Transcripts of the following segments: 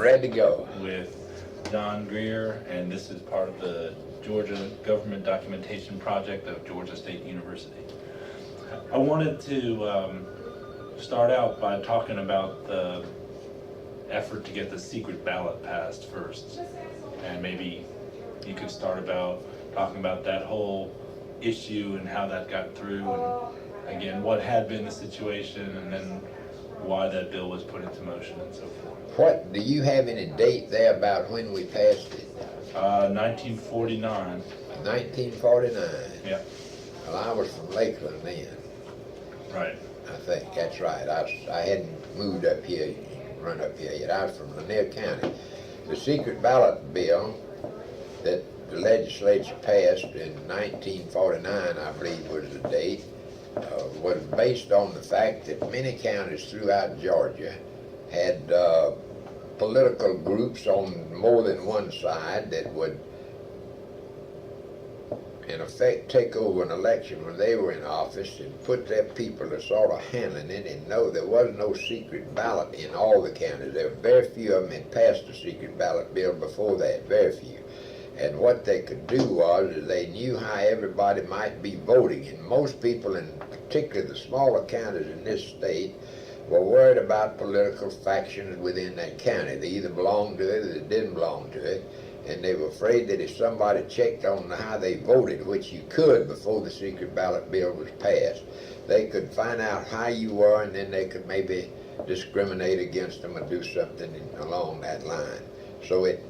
Ready to go. With John Greer, and this is part of the Georgia Government Documentation Project of Georgia State University. I wanted to start out by talking about the effort to get the secret ballot passed first, and maybe you could start about talking about that whole issue and how that got through, and again what had been the situation, and then why that bill was put into motion and so forth. What, do you have any date there about when we passed it? 1949. 1949. Yeah. Well, I was from Lakeland then. Right. I think that's right. I hadn't moved up here, run up here yet. I was from Lanier County. The secret ballot bill that the legislature passed in 1949, I believe was the date, was based on the fact that many counties throughout Georgia had political groups on more than one side that would in effect take over an election when they were in office and put their people to sort of handling it, and no, there was no secret ballot in all the counties. There were very few of them had passed a secret ballot bill before that, very few. And what they could do was they knew how everybody might be voting, and most people, and particularly the smaller counties in this state, were worried about political factions within that county. They either belonged to it or they didn't belong to it, and they were afraid that if somebody checked on how they voted, which you could before the secret ballot bill was passed, they could find out how you were, and then they could maybe discriminate against them or do something along that line. So it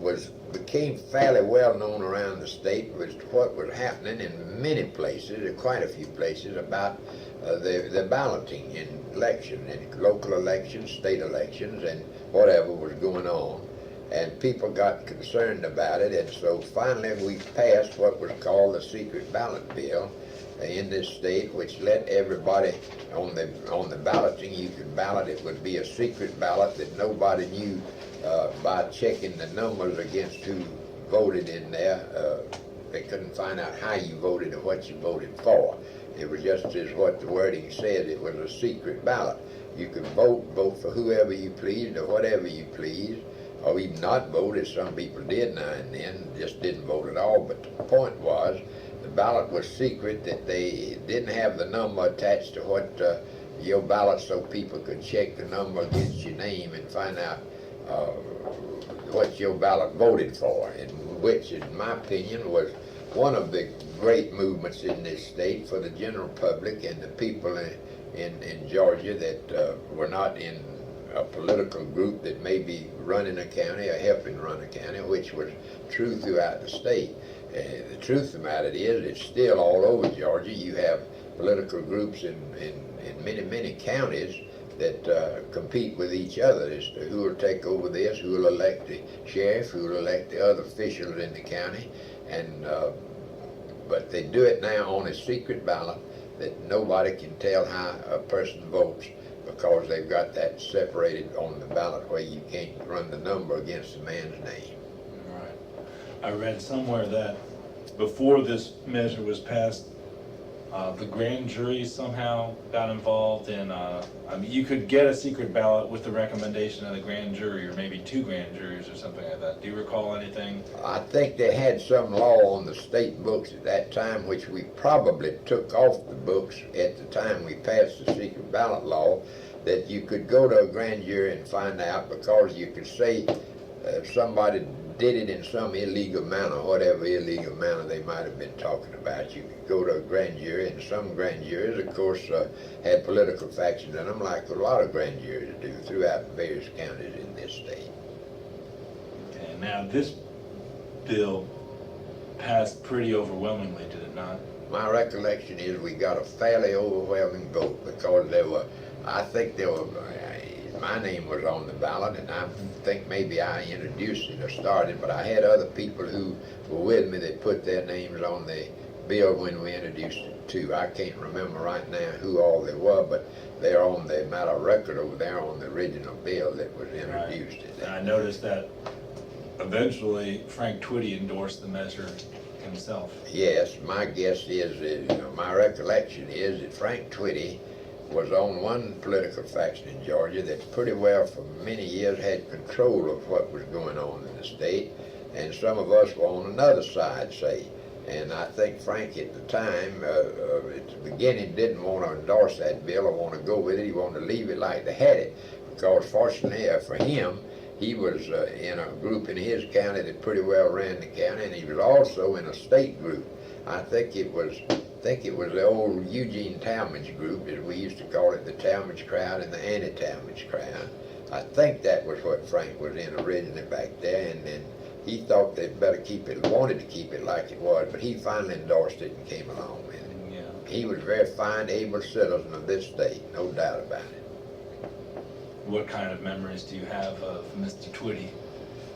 became fairly well known around the state was what was happening in many places, quite a few places, about the balloting in elections, in local elections, state elections, and whatever was going on. And people got concerned about it, and so finally we passed what was called the secret ballot bill in this state, which let everybody on the balloting, you could ballot. It would be a secret ballot that nobody knew by checking the numbers against who voted in there. They couldn't find out how you voted or what you voted for. It was just as what the wording said. It was a secret ballot. You could vote for whoever you pleased or whatever you pleased, or even not vote, as some people did now and then, just didn't vote at all. But the point was, the ballot was secret, that they didn't have the number attached to what your ballot, so people could check the number against your name and find out what your ballot voted for, and which, in my opinion, was one of the great movements in this state for the general public and the people in Georgia that were not in a political group that may be running a county or helping run a county, which was true throughout the state. The truth of the matter is, it's still all over Georgia. You have political groups in many counties that compete with each other as to who will take over this, who will elect the sheriff, who will elect the other officials in the county, and but they do it now on a secret ballot that nobody can tell how a person votes, because they've got that separated on the ballot where you can't run the number against the man's name. Right. I read somewhere that before this measure was passed, the grand jury somehow got involved in, I mean, you could get a secret ballot with the recommendation of the grand jury, or maybe two grand juries or something like that. Do you recall anything? I think they had some law on the state books at that time, which we probably took off the books at the time we passed the secret ballot law, that you could go to a grand jury and find out, because you could say somebody did it in some illegal manner, whatever illegal manner they might have been talking about. You could go to a grand jury, and some grand juries, of course, had political factions in them, like a lot of grand juries do throughout various counties in this state. Okay, now this bill passed pretty overwhelmingly, did it not? My recollection is we got a fairly overwhelming vote, because I think my name was on the ballot, and I think maybe I introduced it or started, but I had other people who were with me that put their names on the bill when we introduced it too. I can't remember right now who all they were, but they're on the matter of record over there on the original bill that was introduced. Right. And I noticed that eventually Frank Twitty endorsed the measure himself. Yes, my guess is, my recollection is that Frank Twitty was on one political faction in Georgia that pretty well for many years had control of what was going on in the state, and some of us were on another side, say. And I think Frank at the time, at the beginning, didn't want to endorse that bill or want to go with it. He wanted to leave it like they had it, because fortunately for him, he was in a group in his county that pretty well ran the county, and he was also in a state group. I think it was the old Eugene Talmadge group, as we used to call it, the Talmadge crowd and the anti-Talmadge crowd. I think that was what Frank was in originally back there, and then he thought they'd better keep it, wanted to keep it like it was, but he finally endorsed it and came along with it. Yeah. He was a very fine, able citizen of this state, no doubt about it. What kind of memories do you have of Mr. Twitty?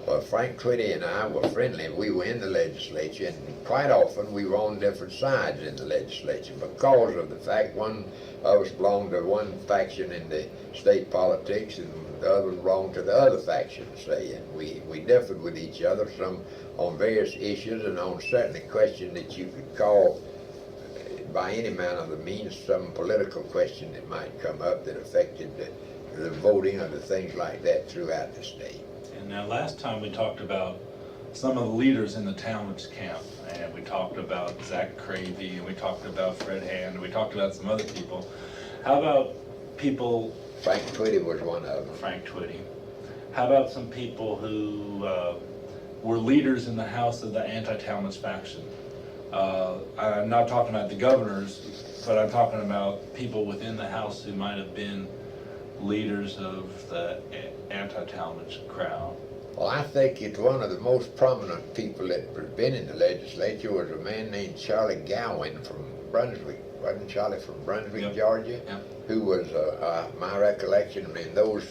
Well, Frank Twitty and I were friendly. We were in the legislature, and quite often we were on different sides in the legislature because of the fact one of us belonged to one faction in the state politics and the other one belonged to the other faction, say. And we differed with each other, some on various issues and on certainly questions that you could call by any manner of the means some political question that might come up that affected the voting or the things like that throughout the state. And now last time we talked about some of the leaders in the Talmadge camp, and we talked about Zach Cravey, and we talked about Fred Hand, and we talked about some other people. How about people... Frank Twitty was one of them. Frank Twitty. How about some people who were leaders in the House of the anti-Talmadge faction? I'm not talking about the governors, but I'm talking about people within the House who might have been leaders of the anti-Talmadge crowd. Well, I think it's one of the most prominent people that has been in the legislature was a man named Charlie Gowan from Brunswick. Wasn't Charlie from Brunswick, Yep. Georgia? Yep. Who was, my recollection, in those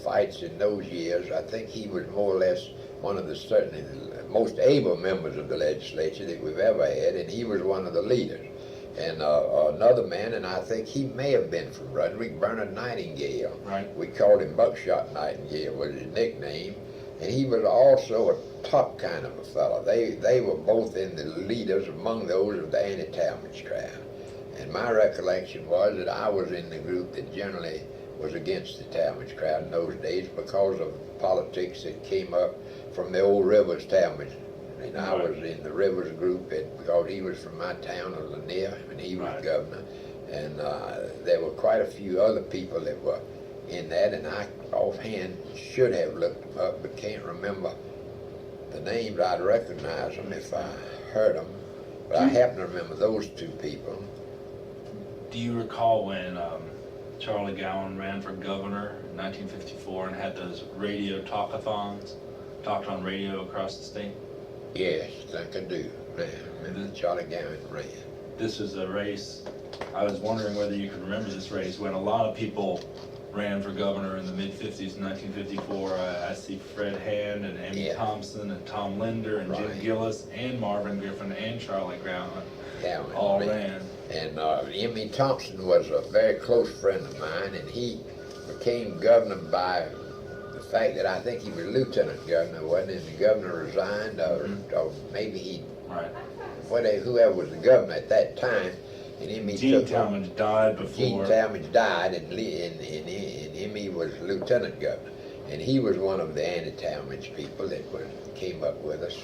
fights in those years, I think he was more or less one of the certainly the most able members of the legislature that we've ever had, and he was one of the leaders. And another man, and I think he may have been from Brunswick, Bernard Nightingale. Right. We called him Buckshot Nightingale was his nickname. And he was also a tough kind of a fellow. They were both in the leaders among those of the anti-Talmadge crowd. And my recollection was that I was in the group that generally was against the Talmadge crowd in those days because of politics that came up from the old Rivers Talmadge. And I was in the Rivers group because he was from my town of Lanier and he was governor. And there were quite a few other people that were in that, and I offhand should have looked them up but can't remember the names. I'd recognize them if I heard them, but I happen to remember those two people. Do you recall when Charlie Gowan ran for governor in 1954 and had those radio talkathons, talked on radio across the state? Yes, I think I do. Man, I remember Charlie Gowan ran. This is a race, I was wondering whether you could remember this race, when a lot of people ran for governor in the mid-50s, 1954. I see Fred Hand and Emmy Thompson and Tom Linder and Jim Gillis and Marvin Griffin and Charlie Gowan all ran. And Emmy Thompson was a very close friend of mine, and he became governor by the fact that I think he was lieutenant governor, wasn't he? And the governor resigned, or maybe he, whoever was the governor at that time. And Emmy Gene Talmadge died before. Gene Talmadge died, and Emmy was lieutenant governor. And he was one of the anti-Talmadge people that came up with us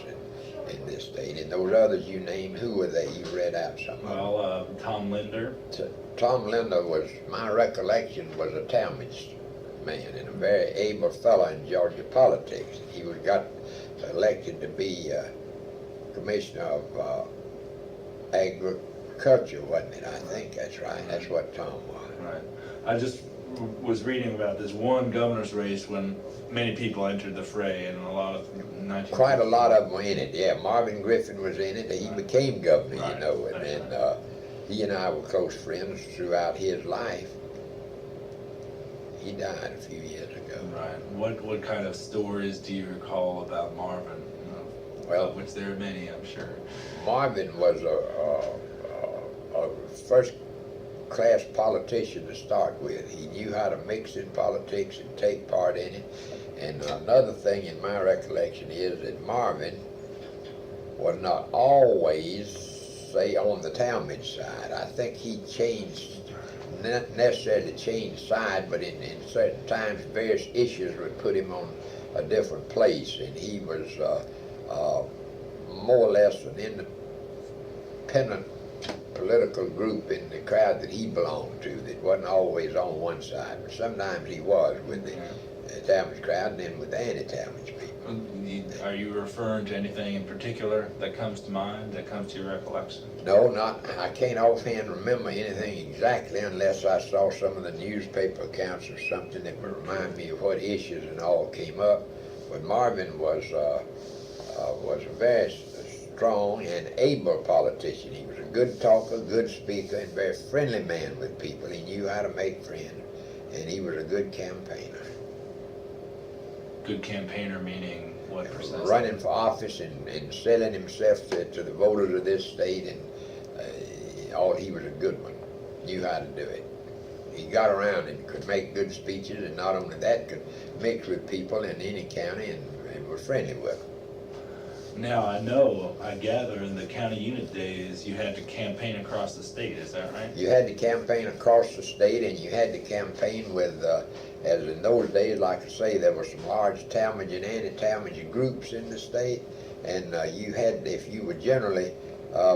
in this state. And those others you named, who were they? You read out some of them. Well, Tom Linder. Tom Linder was, my recollection, was a Talmadge man and a very able fellow in Georgia politics. He got elected to be commissioner of agriculture, wasn't it? I think that's right. That's what Tom was. Right. I just was reading about this one governor's race when many people entered the fray, and quite a lot of them were in it. Yeah, Marvin Griffin was in it. He became governor, you know, and he and I were close friends throughout his life. He died a few years ago. Right. What kind of stories do you recall about Marvin? Well, which there are many, I'm sure. Marvin was a first-class politician to start with. He knew how to mix in politics and take part in it. And another thing in my recollection is that Marvin was not always, say, on the Talmadge side. I think he changed not necessarily change side, but in certain times, various issues would put him on a different place, and he was more or less an independent political group in the crowd that he belonged to that wasn't always on one side, but sometimes he was with the Talmadge crowd and then with the anti-Talmadge people. Are you referring to anything in particular that comes to mind, that comes to your recollection? No, I can't offhand remember anything exactly unless I saw some of the newspaper accounts or something that would remind me of what issues and all came up. But Marvin was a very strong and able politician. He was a good talker, good speaker, and very friendly man with people. He knew how to make friends, and he was a good campaigner. Good campaigner meaning what precisely? Running for office and selling himself to the voters of this state, and he was a good one. Knew how to do it. He got around and could make good speeches, and not only that, could mix with people in any county and was friendly with them. Now, I gather in the county unit days, you had to campaign across the state, is that right? You had to campaign across the state, and you had to campaign with, as in those days, like I say, there were some large Talmadge and anti-Talmadge groups in the state, and you had, if you were generally,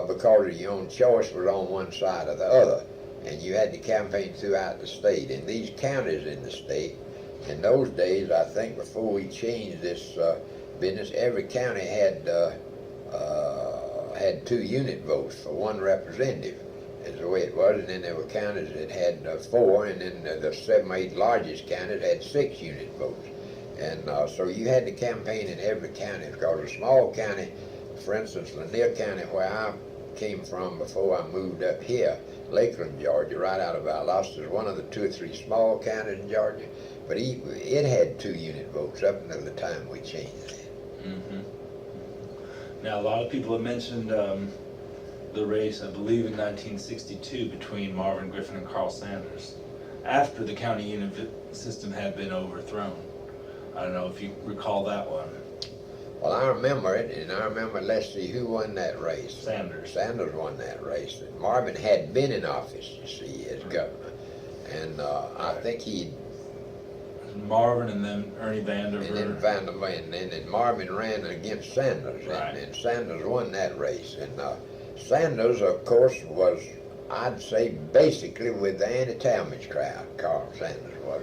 because of your own choice, was on one side or the other, and you had to campaign throughout the state. And these counties in the state, in those days, I think before we changed this business, every county had 2 unit votes for one representative, is the way it was. And then there were counties that had 4, and then the 7 or 8 largest counties had 6 unit votes. And so you had to campaign in every county, because a small county, for instance, Lanier County, where I came from before I moved up here, Lakeland, Georgia, right out of Valdosta, is one of the 2 or 3 small counties in Georgia, but it had 2 unit votes up until the time we changed it. Mm-hmm. Now, a lot of people have mentioned the race, I believe in 1962, between Marvin Griffin and Carl Sanders, after the county unit system had been overthrown. I don't know if you recall that one. Well, I remember it, and I remember, let's see, who won that race? Sanders. Sanders won that race. And Marvin had been in office, you see, as governor. And I think he... Marvin and then Ernie Vanderver. And then Vanderver, and then Marvin ran against Sanders, right. And Sanders won that race. And Sanders, of course, was, I'd say, basically with the anti-Talmadge crowd, Carl Sanders was.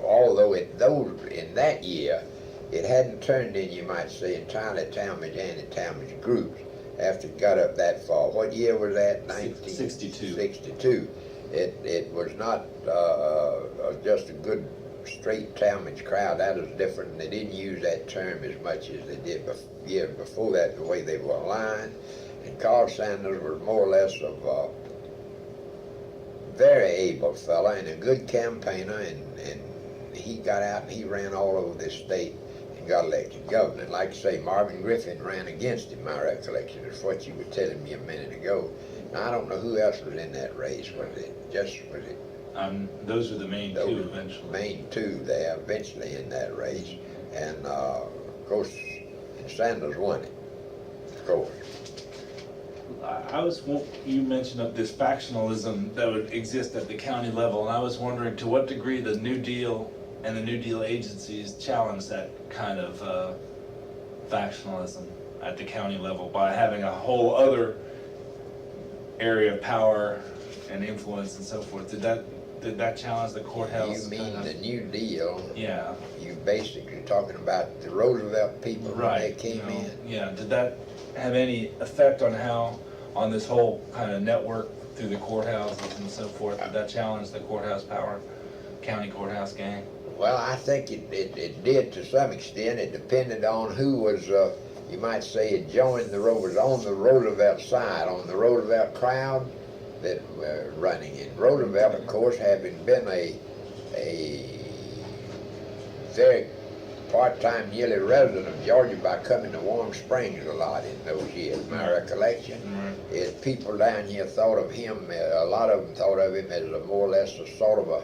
Although in that year, it hadn't turned in, you might say, entirely Talmadge, anti-Talmadge groups after it got up that far. What year was that? 1962. 62. It was not just a good straight Talmadge crowd. That was different. They didn't use that term as much as they did years before that, the way they were aligned. And Carl Sanders was more or less of a very able fella and a good campaigner, and he got out and he ran all over this state and got elected governor. And like I say, Marvin Griffin ran against him, my recollection is what you were telling me a minute ago. Now, I don't know who else was in that race. Was it? Those were the main 2 eventually. Main 2 there eventually in that race. And of course, Sanders won it, of course. You mentioned of this factionalism that would exist at the county level, and I was wondering to what degree the New Deal and the New Deal agencies challenged that kind of factionalism at the county level by having a whole other area of power and influence and so forth. Did that challenge the courthouse? You mean the New Deal? Yeah. You basically talking about the Roosevelt people when they came in? Yeah. Did that have any effect on this whole kind of network through the courthouses and so forth? Did that challenge the courthouse power, county courthouse gang? Well, I think it did to some extent. It depended on who was, you might say, it joined was on the Roosevelt side, on the Roosevelt crowd that were running it. Roosevelt, of course, having been a very part-time yearly resident of Georgia by coming to Warm Springs a lot in those years, my recollection. It, people down here thought of him, a lot of them thought of him as more or less a sort of a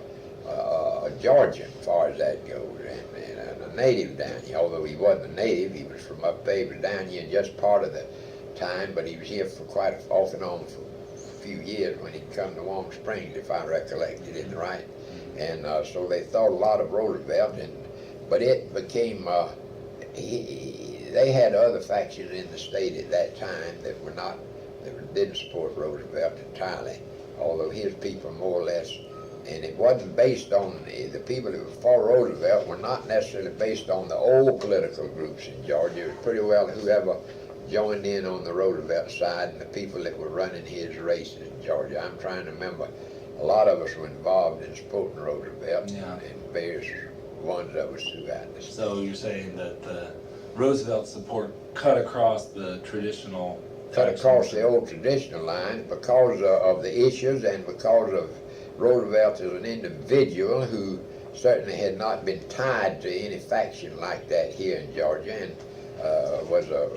Georgian, as far as that goes, and a native down here. Although he wasn't a native, he was from up there. He was down here just part of the time, but he was here for quite off and on for few years when he'd come to Warm Springs, if I recollected it right. And so they thought a lot of Roosevelt, but it became, they had other factions in the state at that time that didn't support Roosevelt entirely, although his people more or less, and it wasn't based on, the people that were for Roosevelt were not necessarily based on the old political groups in Georgia. It was pretty well whoever joined in on the Roosevelt side and the people that were running his races in Georgia. I'm trying to remember, a lot of us were involved in supporting Roosevelt, and various ones of us throughout the state. So you're saying that the Roosevelt support cut across the traditional, cut across the old traditional lines because of the issues and because of Roosevelt as an individual who certainly had not been tied to any faction like that here in Georgia, and was a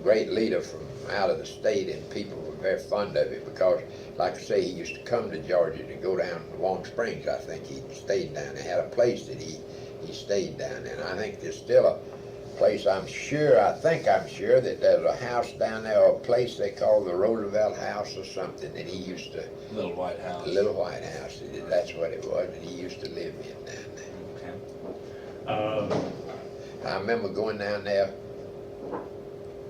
great leader from out of the state, and people were very fond of it because, like I say, he used to come to Georgia to go down to Warm Springs. I think he stayed down there, had a place that he stayed down there, and I think there's still a place, I'm sure that there's a house down there, or a place they call the Roosevelt House or something, that he used to... Little White House. The Little White House, that's what it was, and he used to live in down there. Okay. I remember going down there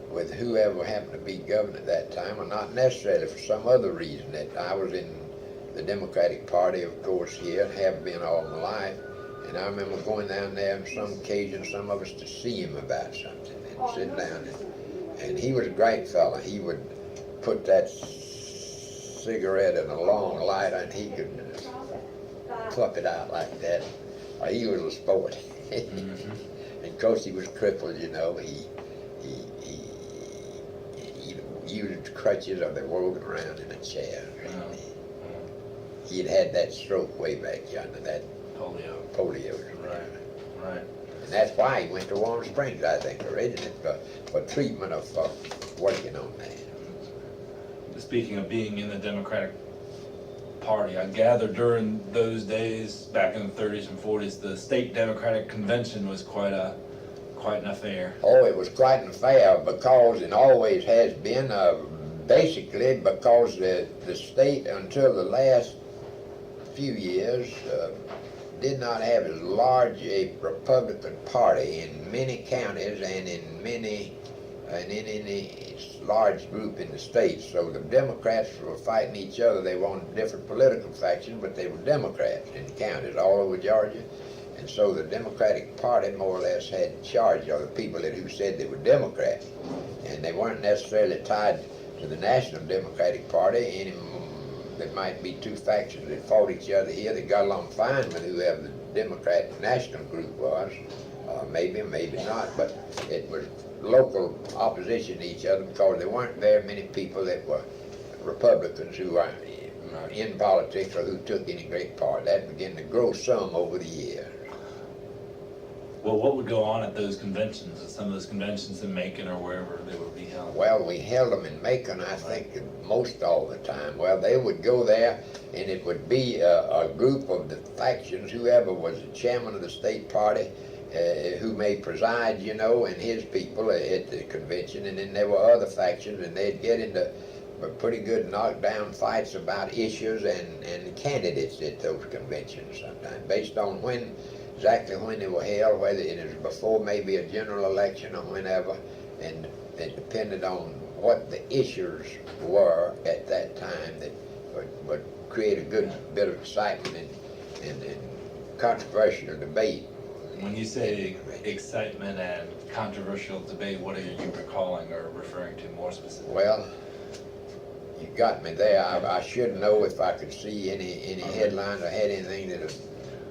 with whoever happened to be governor at that time, or not necessarily for some other reason, that I was in the Democratic Party, of course, here, and have been all my life. And I remember going down there on some occasion, some of us to see him about something, and sit down, and he was a great fella. He would put that cigarette in a long lighter, and he could puff it out like that. He was a sport. And of course he was crippled, you know. He used crutches, or they walking around in a chair. He'd had that stroke way back yonder, that polio. Right. And that's why he went to Warm Springs, I think, originally, for treatment of working on that. Speaking of being in the Democratic Party, I gather during those days, back in the 30s and 40s, the state Democratic Convention was quite an affair. Oh, it was quite an affair because, and always has been, basically because the state, until the last few years, did not have as large a Republican Party in many counties and in any large group in the state. So the Democrats were fighting each other. They wanted different political factions, but they were Democrats in the counties all over Georgia. And so the Democratic Party more or less had charge of the people who said they were Democrats. And they weren't necessarily tied to the National Democratic Party. There might be two factions that fought each other here that got along fine with whoever the Democrat national group was. Maybe not, but it was local opposition to each other because there weren't very many people that were Republicans who were in politics or who took any great part. That began to grow some over the years. Well, what would go on at those conventions, at some of those conventions in Macon or wherever they would be held? Well, we held them in Macon, I think, most all the time. Well, they would go there, and it would be a group of the factions, whoever was the chairman of the state party, who may preside, you know, and his people at the convention, and then there were other factions, and they'd get into pretty good knockdown fights about issues and candidates at those conventions sometimes, based on exactly when they were held, whether it was before maybe a general election or whenever, and it depended on what the issues were at that time that would create a good bit of excitement and controversial debate. When you say excitement and controversial debate, what are you recalling or referring to more specifically? Well, you got me there. I should know if I could see any headlines or had anything that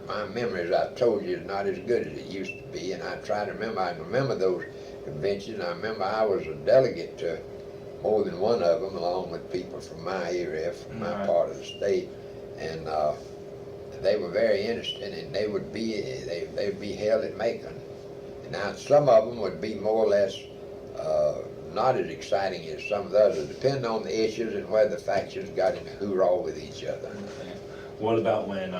my memory, as I told you, is not as good as it used to be, and I try to remember. I remember those conventions. I remember I was a delegate to more than one of them, along with people from my area, from my part of the state, and they were very interesting, and they would be held at Macon. And now some of them would be more or less not as exciting as some of the others, depending on the issues and whether the factions got into hoorah with each other. Okay. What about when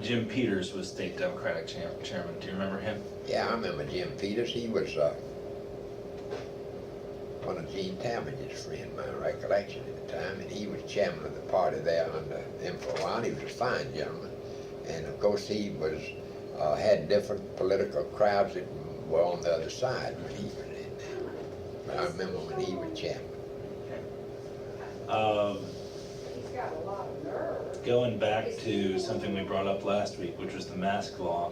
Jim Peters was state Democratic chairman? Do you remember him? Yeah, I remember Jim Peters. He was one of Gene Talmadge's friends, my recollection at the time, and he was chairman of the party there under him for a while. He was a fine gentleman, and of course he was had different political crowds that were on the other side when he was in there. But I remember when he was chairman. Going back to something we brought up last week, which was the mask law,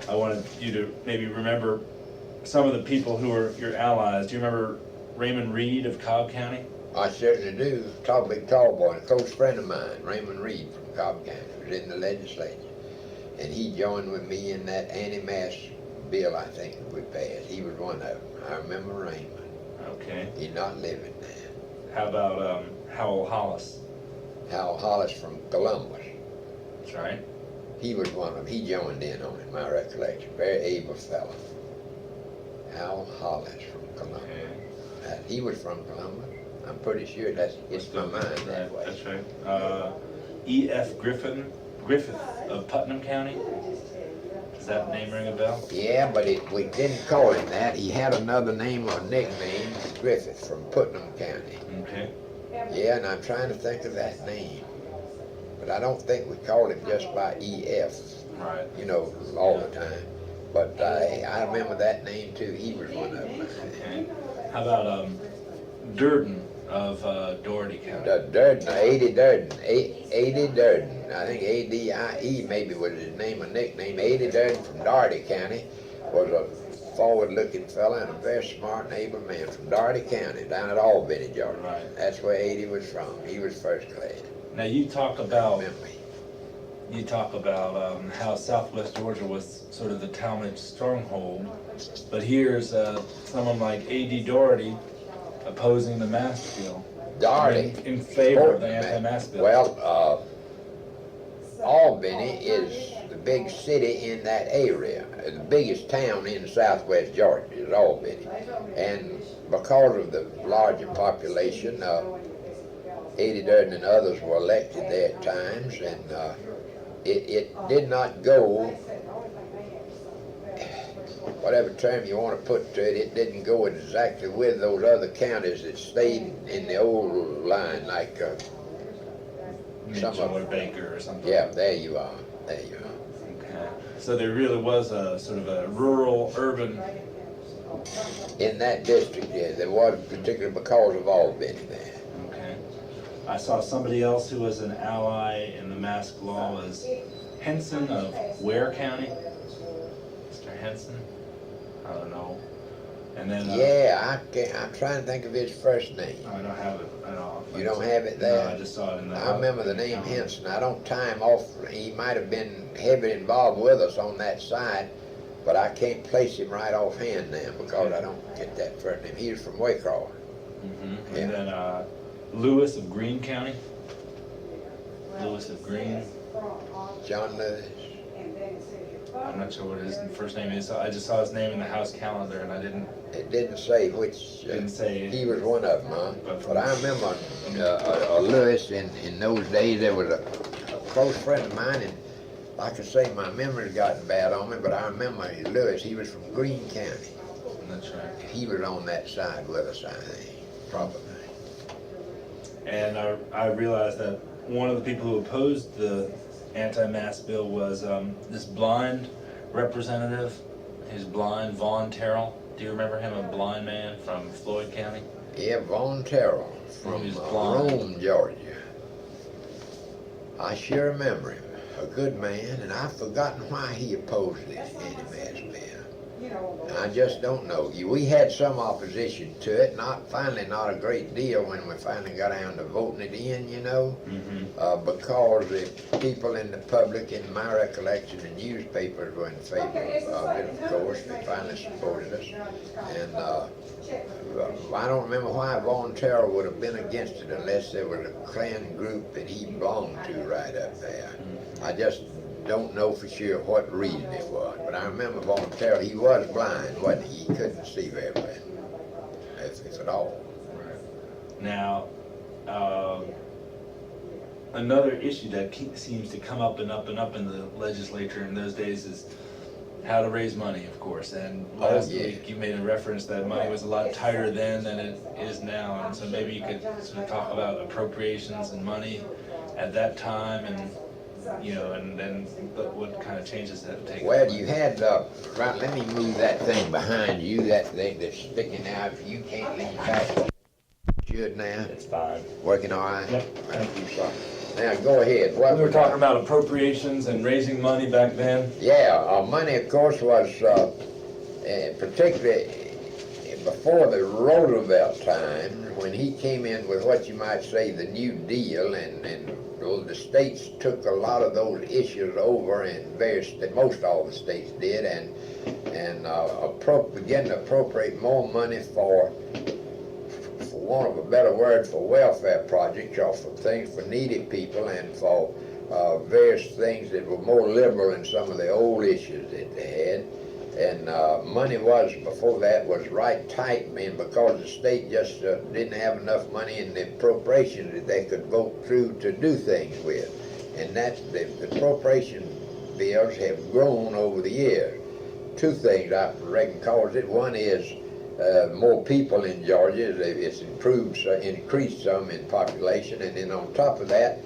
I wanted you to maybe remember some of the people who were your allies. Do you remember Raymond Reed of Cobb County? I certainly do. Big tall boy, a close friend of mine, Raymond Reed from Cobb County, was in the legislature. And he joined with me in that anti-mask bill, I think, that we passed. He was one of them. I remember Raymond. Okay. He's not living now. How about Howell Hollis? Hal Hollis from Columbus. That's right. He was one of them. He joined in on it, my recollection. Very able fellow. Hal Hollis from Columbus. Okay. He was from Columbus. I'm pretty sure it's my mind that way. That's right. E.F. Griffith of Putnam County. Does that name ring a bell? Yeah, but we didn't call him that. He had another name or nickname, Griffith from Putnam County. Okay. Yeah, and I'm trying to think of that name. But I don't think we called him just by E.F. Right. You know, all the time. But I remember that name too. He was one of them. Okay. How about Durden of Doherty County? Durden, A.D. Durden. A.D. Durden. I think A.D.I.E. maybe was his name or nickname. A.D. Durden from Doherty County was a forward-looking fella and a very smart and able man from Doherty County down at Albany, Georgia. Right. That's where A.D. was from. He was first class. Now you talk about Remember me. how Southwest Georgia was sort of the Talmadge stronghold, but here's someone like A.D. Doherty opposing the mask bill. Doherty. In favor of the anti-mask bill. Well, Albany is the big city in that area. The biggest town in southwest Georgia is Albany. And because of the larger population, A.D. Durden and others were elected there at times, and it did not go, whatever term you want to put to it, it didn't go exactly with those other counties that stayed in the old line, like some Mitchell of or Baker or something. Yeah, there you are. There you are. Okay. So there really was a sort of a rural, urban. In that district, yeah, there was particularly because of Albany there. Okay. I saw somebody else who was an ally in the mask law was Henson of Ware County. Mr. Henson. I don't know. And then Yeah, I'm trying to think of his first name. I don't have it. I don't. You don't have it there? No, I just saw it in the. I remember the name Henson. I don't time off. He might have been heavily involved with us on that side, but I can't place him right offhand now because I don't get that first name. He was from Waycross. Mm-hmm. Yeah. And then Lewis of Greene County. Lewis of Greene. John Lewis. I'm not sure what his first name is. I just saw his name in the house calendar, and I didn't. It didn't say which. Didn't say. He was one of them, huh? But I remember Lewis in those days. There was a close friend of mine, and like I say, my memory's gotten bad on me, but I remember Lewis. He was from Greene County. That's right. He was on that side with us, I think, probably. And I realized that one of the people who opposed the anti-mask bill was this blind representative. He's blind, Vaughn Terrell. Do you remember him, a blind man from Floyd County? Yeah, Vaughn Terrell from Rome, Georgia. I sure remember him. A good man, and I've forgotten why he opposed this anti-mask bill. I just don't know. We had some opposition to it, finally not a great deal when we finally got down to voting it in, you know, because the people in the public, in my recollection, the newspapers were in favor of it, of course. They finally supported us. And I don't remember why Vaughn Terrell would have been against it unless there was a Klan group that he belonged to right up there. I just don't know for sure what reason it was, but I remember Vaughn Terrell, he was blind, wasn't he? He couldn't see very well, if at all. Right. Now, another issue that seems to come up and up and up in the legislature in those days is how to raise money, of course. And Oh, last yeah. week you made a reference that money was a lot tighter then than it is now. And so maybe you could sort of talk about appropriations and money at that time, and and then what kind of changes have taken Well, place. you had, right, let me move that thing behind you, that thing that's sticking out. If you can't lean back, should now. It's fine. Working all right? Yep, thank you, sir. Now, go ahead. What We were was talking about appropriations and raising money back then. Yeah, money, of course, was particularly before the Roosevelt time, when he came in with what you might say the New Deal, and the states took a lot of those issues over, and most all the states did, and began to appropriate more money for want of a better word, for welfare projects, or for things for needy people, and for various things that were more liberal than some of the old issues that they had. And money before that was right tight, man, because the state just didn't have enough money in the appropriations that they could vote through to do things with. And the appropriation bills have grown over the years. Two things I reckon caused it. One is more people in Georgia. It's increased some in population, and then on top of that,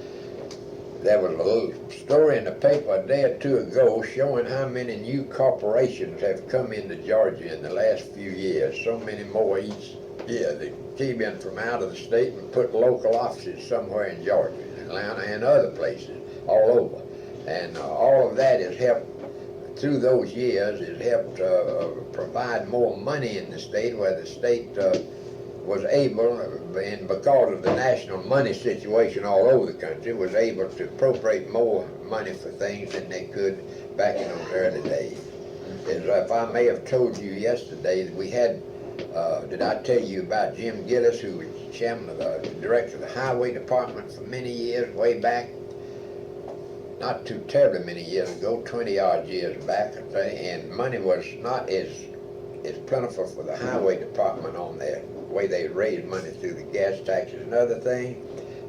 there was a little story in the paper a day or two ago showing how many new corporations have come into Georgia in the last few years. So many more each year. They came in from out of the state and put local offices somewhere in Georgia, Atlanta, and other places all over. And all of that has helped, through those years, has helped provide more money in the state, where the state was able, and because of the national money situation all over the country, was able to appropriate more money for things than they could back in those early days. As if I may have told you yesterday, that we had, did I tell you about Jim Gillis, who was chairman of the director of the highway department for many years, way back? Not too terribly many years ago, 20-odd years back, I think, and money was not as plentiful for the highway department on their way they raised money through the gas taxes and other things.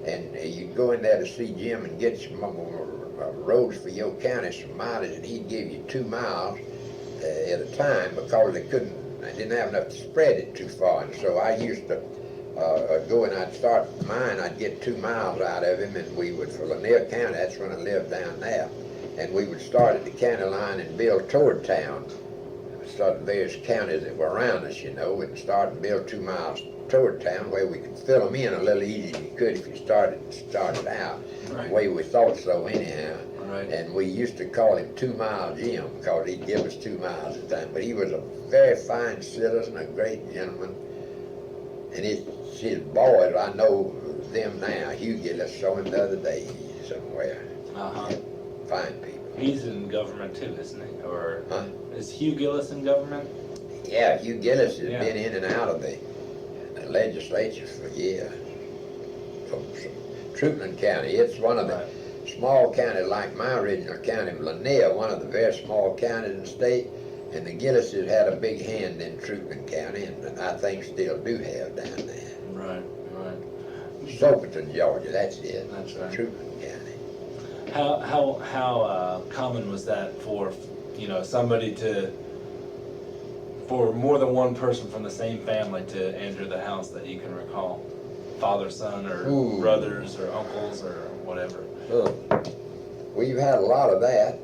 And you'd go in there to see Jim and get some roads for your county, some mileage, and he'd give you 2 miles at a time, because they didn't have enough to spread it too far. And so I used to go and I'd start mine. I'd get 2 miles out of him, and we would, for Lanier County, that's when I lived down there, and we would start at the county line and build toward town. Start various counties that were around us, and start and build 2 miles toward town, where we could fill them in a little easier than you could if you started out. Right. The way we thought so anyhow. Right. And we used to call him 2 Mile Jim, because he'd give us 2 miles at a time. But he was a very fine citizen, a great gentleman. And his boys, I know them now. Hugh Gillis saw him the other day somewhere. Uh-huh. Fine people. He's in government too, isn't he? Or Huh? is Hugh Gillis in government? Yeah, Hugh Gillis has Yeah. been in and out of the legislature for years. From Troutman County, it's one of the small counties, like my original county, Lanier, one of the very small counties in the state, and the Gillises had a big hand in Troutman County, and I think still do have down there. Right. Soperton, Georgia, that's it. That's right. Troutman County. How common was that for somebody for more than one person from the same family to enter the house that you can recall? Father, son, or Ooh. brothers, or uncles, or whatever. We've had a lot of that.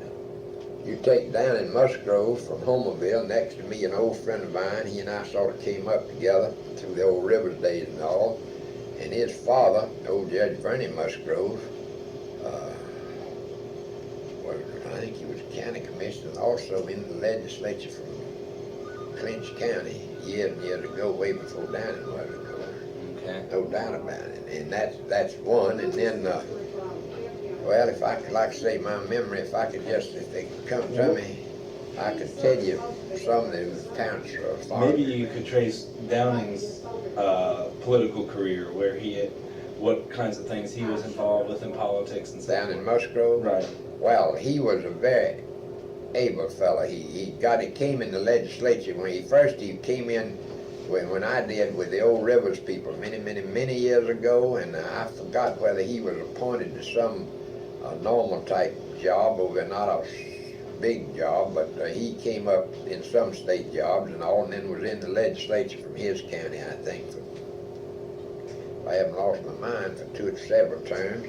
You take down in Musgrove from Homerville, next to me, an old friend of mine, he and I sort of came up together through the old Rivers days and all. And his father, old Judge Bernie Musgrove, I think he was county commissioner, also in the legislature from Clinch County years and years ago, way before Downing was, of course. Okay. No doubt about it. And that's one. And then, well, if I could, like I say, my memory, if they could come to me, I could tell you some of the towns Maybe you could trace Downing's political career, where what kinds of things he was involved with in politics and stuff. down in Musgrove. Right. Well, he was a very able fellow. He came in the legislature when he came in when I did with the old Rivers people many years ago, and I forgot whether he was appointed to some normal type job over not a big job, but he came up in some state jobs and all, and then was in the legislature from his county, I think. I haven't lost my mind for several terms.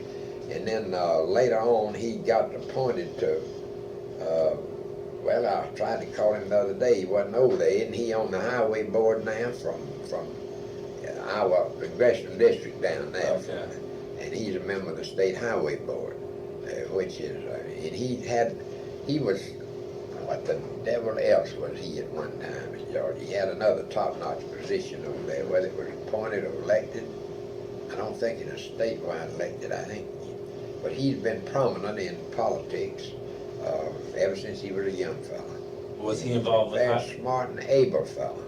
And then later on, he got appointed to, well, I tried to call him the other day. He wasn't over there. Isn't he on the highway board now from our congressional district down there? Okay. And he's a member of the state highway board, which is, and he was, what the devil else was he at one time in Georgia? He had another top-notch position over there, whether it was appointed or elected. I don't think it was statewide elected, I think. But he's been prominent in politics ever since he was a young fella. Was he involved with Very smart and able fella.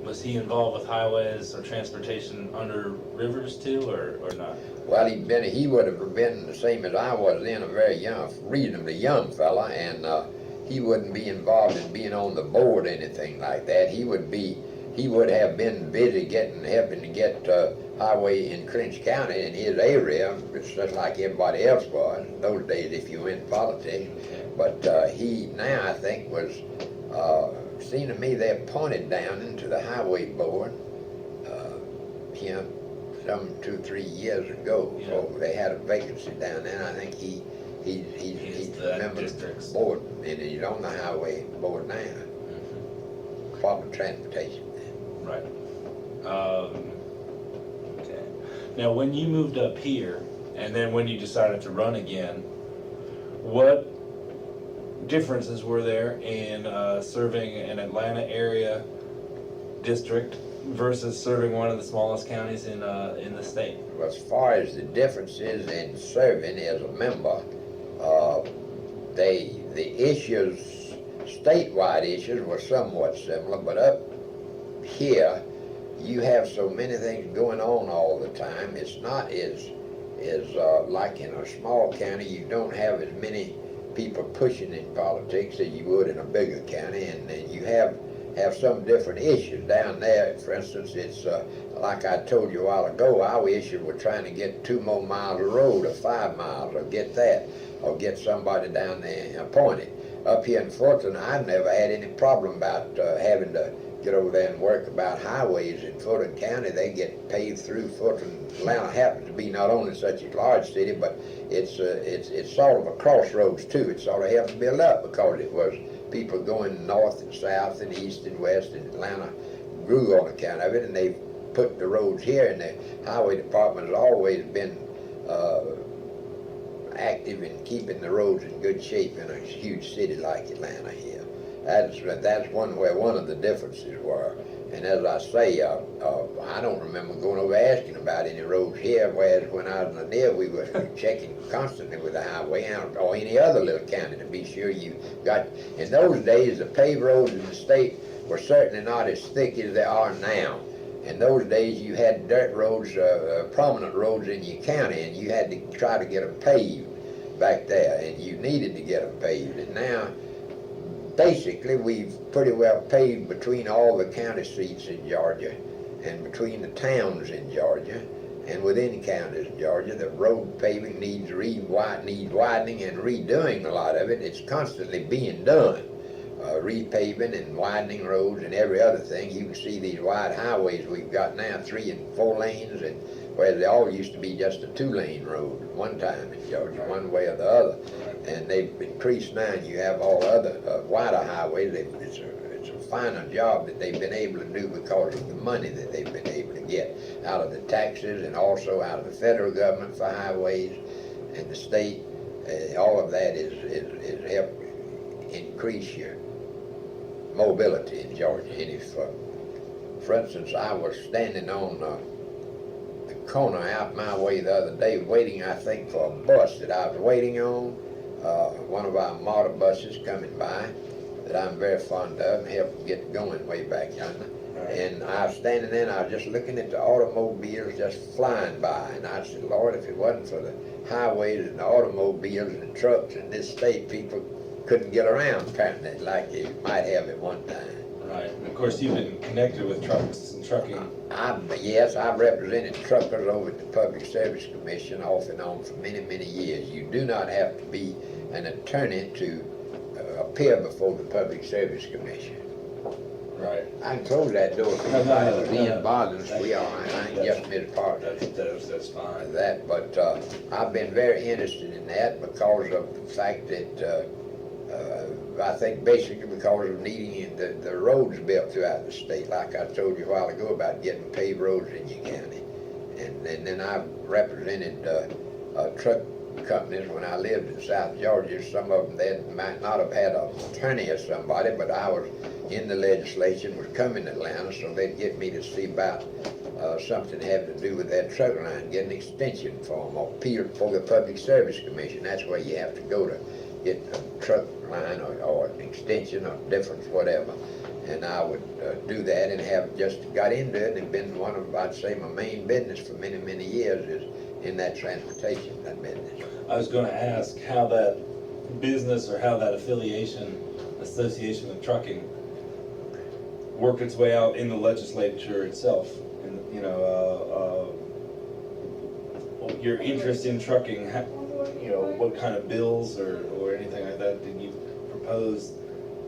Was he involved with highways or transportation under rivers too, or not? Well, he would have been the same as I was then, a very young, reasonably young fella, and he wouldn't be involved in being on the board or anything like that. He would have been busy helping to get highway in Clinch County in his area. It's just like everybody else was in those days if you went in politics. But he now, I think, was, seemed to me they appointed down into the highway board, some 2-3 years ago. Yeah. So they had a vacancy down there, and I think he's a member of the board, and he's on the highway board now. Mm-hmm. Department of Transportation. Right. Okay. Now, when you moved up here, and then when you decided to run again, what differences were there in serving an Atlanta area district versus serving one of the smallest counties in the state? Well, as far as the differences in serving as a member, the issues, statewide issues, were somewhat similar, but up here, you have so many things going on all the time. It's not as like in a small county. You don't have as many people pushing in politics as you would in a bigger county, and you have some different issues down there. For instance, it's like I told you a while ago, our issue was trying to get 2 more miles of road, or 5 miles, or get that, or get somebody down there appointed. Up here in Fulton, I've never had any problem about having to get over there and work about highways in Fulton County. They get paved through Fulton. Atlanta happens to be not only such a large city, but it's sort of a crossroads too. It sort of helps build up because it was people going north and south and east and west, and Atlanta grew on account of it, and they put the roads here, and the highway department has always been active in keeping the roads in good shape in a huge city like Atlanta here. That's one of the differences were. And as I say, I don't remember going over asking about any roads here, whereas when I was there, we were checking constantly with the highway or any other little county to be sure you got. In those days, the paved roads in the state were certainly not as thick as they are now. In those days, you had dirt roads, prominent roads in your county, and you had to try to get them paved back there, and you needed to get them paved. And now, basically, we've pretty well paved between all the county seats in Georgia and between the towns in Georgia and within counties in Georgia. The road paving needs widening and redoing a lot of it. It's constantly being done. Repaving and widening roads and every other thing. You can see these wide highways we've got now, 3 and 4 lanes, and where they all used to be just a 2-lane road at one time in Georgia, one way or the other. And they've increased now, and you have all other wider highways. It's a finer job that they've been able to do because of the money that they've been able to get out of the taxes and also out of the federal government for highways and the state. All of that is helped increase your mobility in Georgia. And for instance, I was standing on the corner out my way the other day waiting, I think, for a bus that I was waiting on, one of our model buses coming by that I'm very fond of and helped get going way back yonder. And I was standing there and I was just looking at the automobiles just flying by, and I said, Lord, if it wasn't for the highways and the automobiles and the trucks in this state, people couldn't get around apparently like they might have at one time. Right. And of course, you've been connected with trucks and trucking. Yes, I've represented truckers over at the Public Service Commission off and on for many, many years. You do not have to be an attorney to appear before the Public Service Commission. Right. I can close that door if anybody was in bothering us. We are, I ain't just missed part of it. That's fine. That, but I've been very interested in that because of the fact that I think basically because of needing the roads built throughout the state, like I told you a while ago about getting paved roads in your county. And then I've represented truck companies when I lived in South Georgia. Some of them, they might not have had an attorney or somebody, but I was in the legislation, was coming to Atlanta, so they'd get me to see about something having to do with that truck line, get an extension for them, or appeal for the Public Service Commission. That's where you have to go to get a truck line or an extension or difference, whatever. And I would do that and have just got into it and been one of, I'd say, my main business for many, many years is in that transportation, that business. I was going to ask how that business or how that association with trucking worked its way out in the legislature itself. And, you know, your interest in trucking, you know, what kind of bills or anything like that did you propose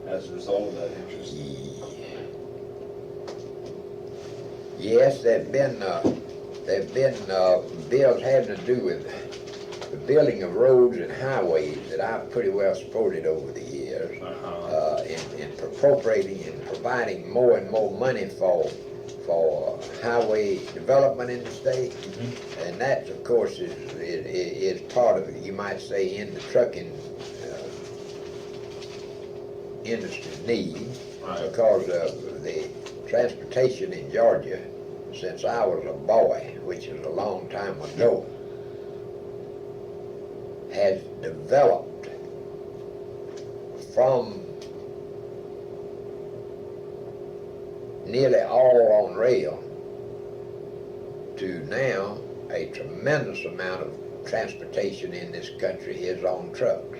as a result of that interest? Yes, there've been bills having to do with the building of roads and highways that I've pretty well supported over the years, in appropriating and providing more and more money for highway development in the state. Mm-hmm. And that, of course, is part of it, you might say, in the trucking industry need, right, because of the transportation in Georgia since I was a boy, which is a long time ago, has developed from nearly all on rail to now a tremendous amount of transportation in this country is on trucks.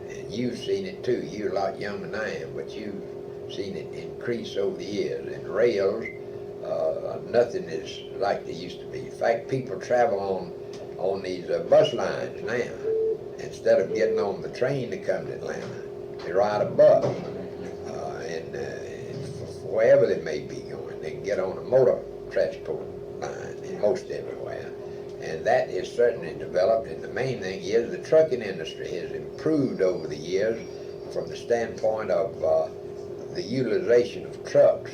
And you've seen it too. You're a lot younger than I am, but you've seen it increase over the years. And rails, nothing is like they used to be. In fact, people travel on these bus lines now. Instead of getting on the train to come to Atlanta, they ride a bus. And wherever they may be going, they can get on a motor transport line in most everywhere. And that is certainly developed. And the main thing is the trucking industry has improved over the years from the standpoint of the utilization of trucks.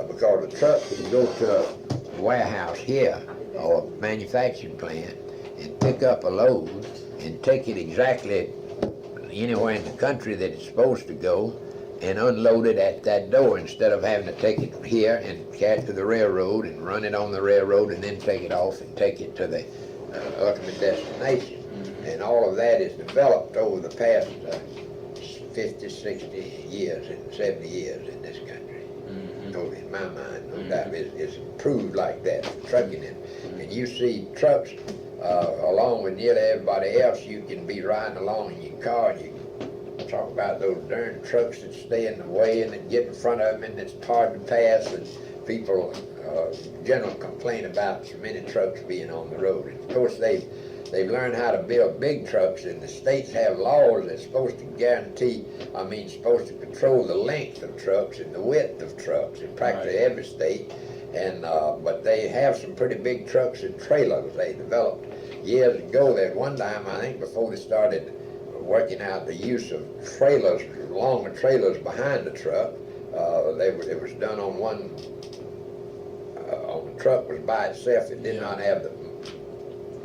Because a truck can go to a warehouse here or a manufacturing plant and pick up a load and take it exactly anywhere in the country that it's supposed to go and unload it at that door instead of having to take it here and carry it to the railroad and run it on the railroad and then take it off and take it to the ultimate destination. And all of that is developed over the past 50, 60 years and 70 years in this country. No, in my mind, no doubt, it's improved like that, trucking it. And you see trucks, along with nearly everybody else, you can be riding along in your car and you can talk about those darn trucks that stay in the way and that get in front of them and it's hard to pass, and people generally complain about so many trucks being on the road. And of course, they've learned how to build big trucks, and the states have laws that's supposed to guarantee, supposed to control the length of trucks and the width of trucks in practically every state. And but they have some pretty big trucks and trailers they developed years ago. That one time, I think before they started working out the use of trailers, longer trailers behind the truck, it was done on one, on the truck was by itself. It did not have the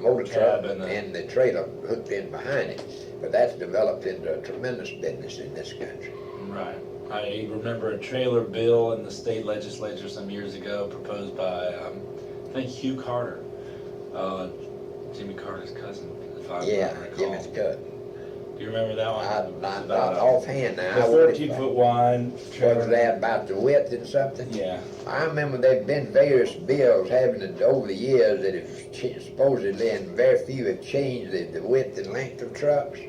motor truck and the trailer hooked in behind it. But that's developed into a tremendous business in this country. Right. I remember a trailer bill in the state legislature some years ago proposed by, I think, Hugh Carter, Jimmy Carter's cousin, if I recall. Jimmy's cousin. Do you remember that one? Not offhand now. The 14-foot wide trailer. What was that, about the width and something? Yeah. I remember there've been various bills having it over the years that have supposedly, and very few have changed the width and length of trucks.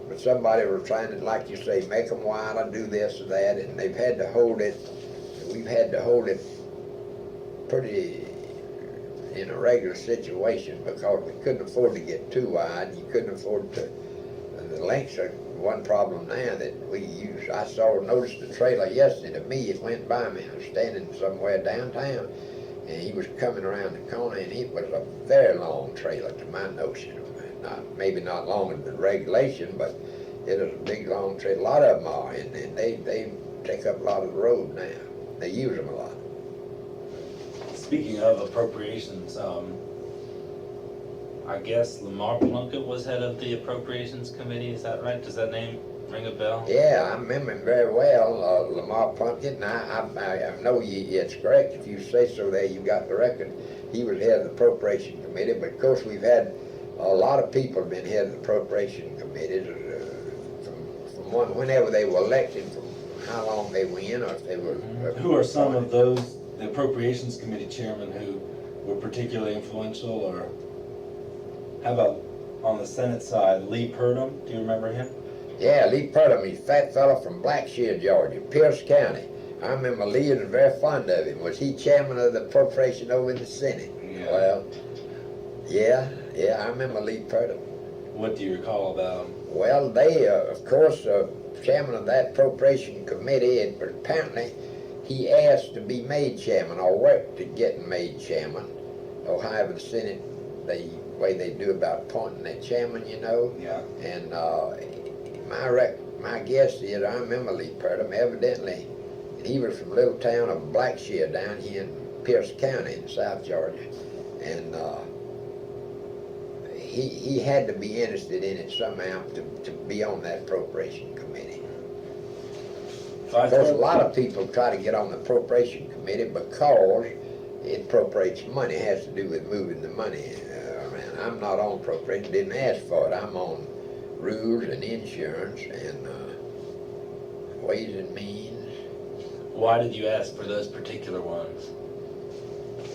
But somebody was trying to, like you say, make them wider, do this or that, and they've had to hold it. We've had to hold it pretty in a regular situation because we couldn't afford to get too wide. You couldn't afford to. The lengths are one problem now that we use. I noticed the trailer yesterday. To me, it went by me. I was standing somewhere downtown, and he was coming around the corner, and it was a very long trailer to my notion. Maybe not longer than regulation, but it is a big long trailer. A lot of them are, and they take up a lot of the road now. They use them a lot. Speaking of appropriations, I guess Lamar Plunkett was head of the Appropriations Committee, is that right? Does that name ring a bell? Yeah, I remember him very well, Lamar Plunkett, and I know it's correct if you say so there, you got the record. He was head of the Appropriation Committee, but of course we've had a lot of people have been head of the Appropriation Committees whenever they were elected, from how long they were in, or if they were... Who are some of those, the Appropriations Committee chairmen who were particularly influential, or how about on the Senate side, Lee Purdom, do you remember him? Yeah, Lee Purdom, he's a fat fellow from Blackshear, Georgia, Pierce County. I remember Lee was very fond of him. Was he chairman of the appropriation over in the Senate? Yeah. Well, yeah, I remember Lee Purdom. What do you recall about him? Well, they, of course, chairman of that appropriation committee, and apparently he asked to be made chairman, or worked to getting made chairman. Or however the Senate, the way they do about appointing that chairman, you know. Yeah. And my guess is, I remember Lee Purdom, evidently, he was from a little town of Blackshear down here in Pierce County in South Georgia. And he had to be interested in it somehow to be on that appropriation committee. Of course, a lot of people try to get on the appropriation committee because it appropriates money. It has to do with moving the money around. I'm not on appropriation, didn't ask for it. I'm on rules and insurance and ways and means. Why did you ask for those particular ones?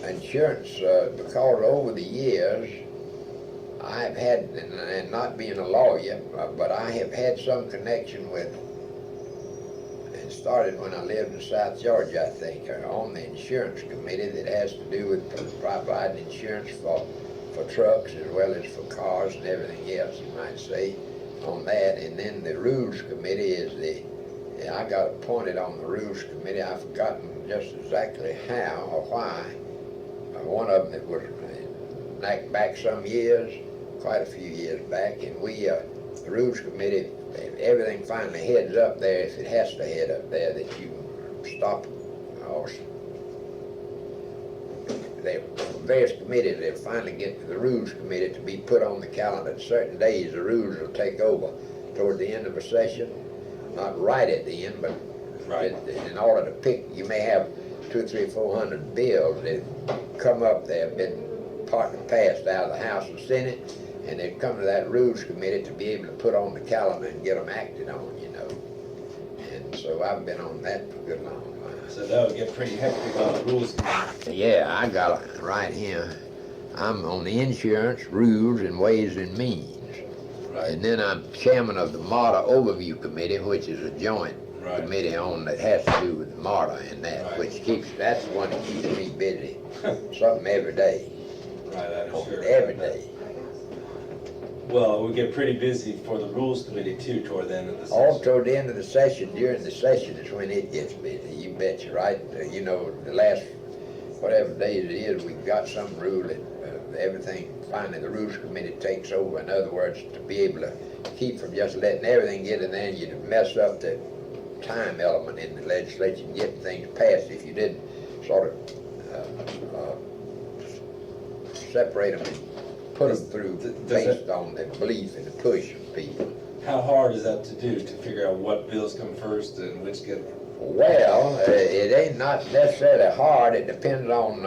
Insurance, because over the years, I've had, and not being a lawyer, but I have had some connection with, it started when I lived in South Georgia, I think, on the insurance committee that has to do with providing insurance for trucks as well as for cars and everything else, you might say, on that. And then the rules committee is I got appointed on the rules committee. I've forgotten just exactly how or why. One of them that was back some years, quite a few years back, and the rules committee, everything finally heads up there, if it has to head up there, that you stop, or various committees, they finally get to the rules committee to be put on the calendar at certain days. The rules will take over toward the end of a session, not right at the end, but right in order to pick. You may have 200, 300, 400 bills that come up. They have been partly passed out of the House and Senate, and they've come to that rules committee to be able to put on the calendar and get them acted on, you know. And so I've been on that for a good long time. So that would get pretty hectic on the rules committee. Yeah, I got it right here. I'm on the insurance, rules, and ways and means. Right. And then I'm chairman of the MARTA Overview Committee, which is a joint committee on that has to do with MARTA and that, which that's the one that keeps me busy. Something every day. Right, I'm sure. Every day. Well, we get pretty busy for the rules committee too toward the end of the session. All toward the end of the session, during the session is when it gets busy, you betcha, right? You know, the last, whatever days it is, we've got some rule that everything, finally the rules committee takes over. In other words, to be able to keep from just letting everything get in there and you'd mess up the time element in the legislature and getting things passed if you didn't sort of separate them and put them through based on the belief and the push of people. How hard is that to do, to figure out what bills come first and which get... Well, it ain't not necessarily hard. It depends on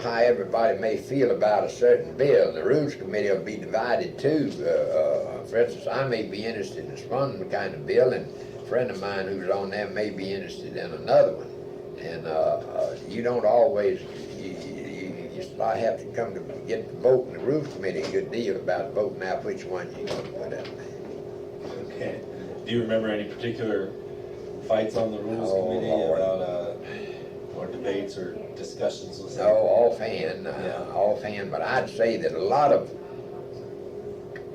how everybody may feel about a certain bill. The Rules Committee will be divided too. For instance, I may be interested in one kind of bill, and a friend of mine who's on there may be interested in another one. And you don't always, I have to come to get to vote in the Rules Committee a good deal about voting out which one you're going to put up there. Okay. Do you remember any particular fights on the Rules Committee Lord. about, or debates or discussions with No, offhand, but I'd say that a lot of,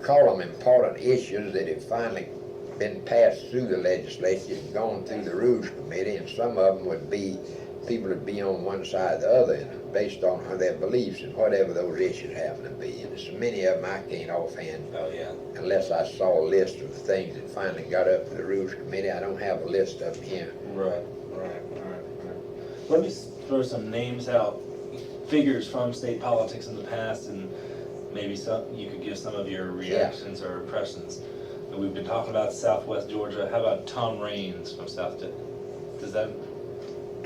call them important issues that have finally been passed through the legislature and gone through the Rules Committee, and some of them would be, people would be on one side or the other, and based on their beliefs and whatever those issues happen to be. And so many of them I can't offhand, unless I saw a list of the things that finally got up to the Rules Committee. I don't have a list of them here. Right. Let me throw some names out, figures from state politics in the past, and maybe you could give some of your reactions or impressions. We've been talking about Southwest Georgia. How about Tom Raines from does that?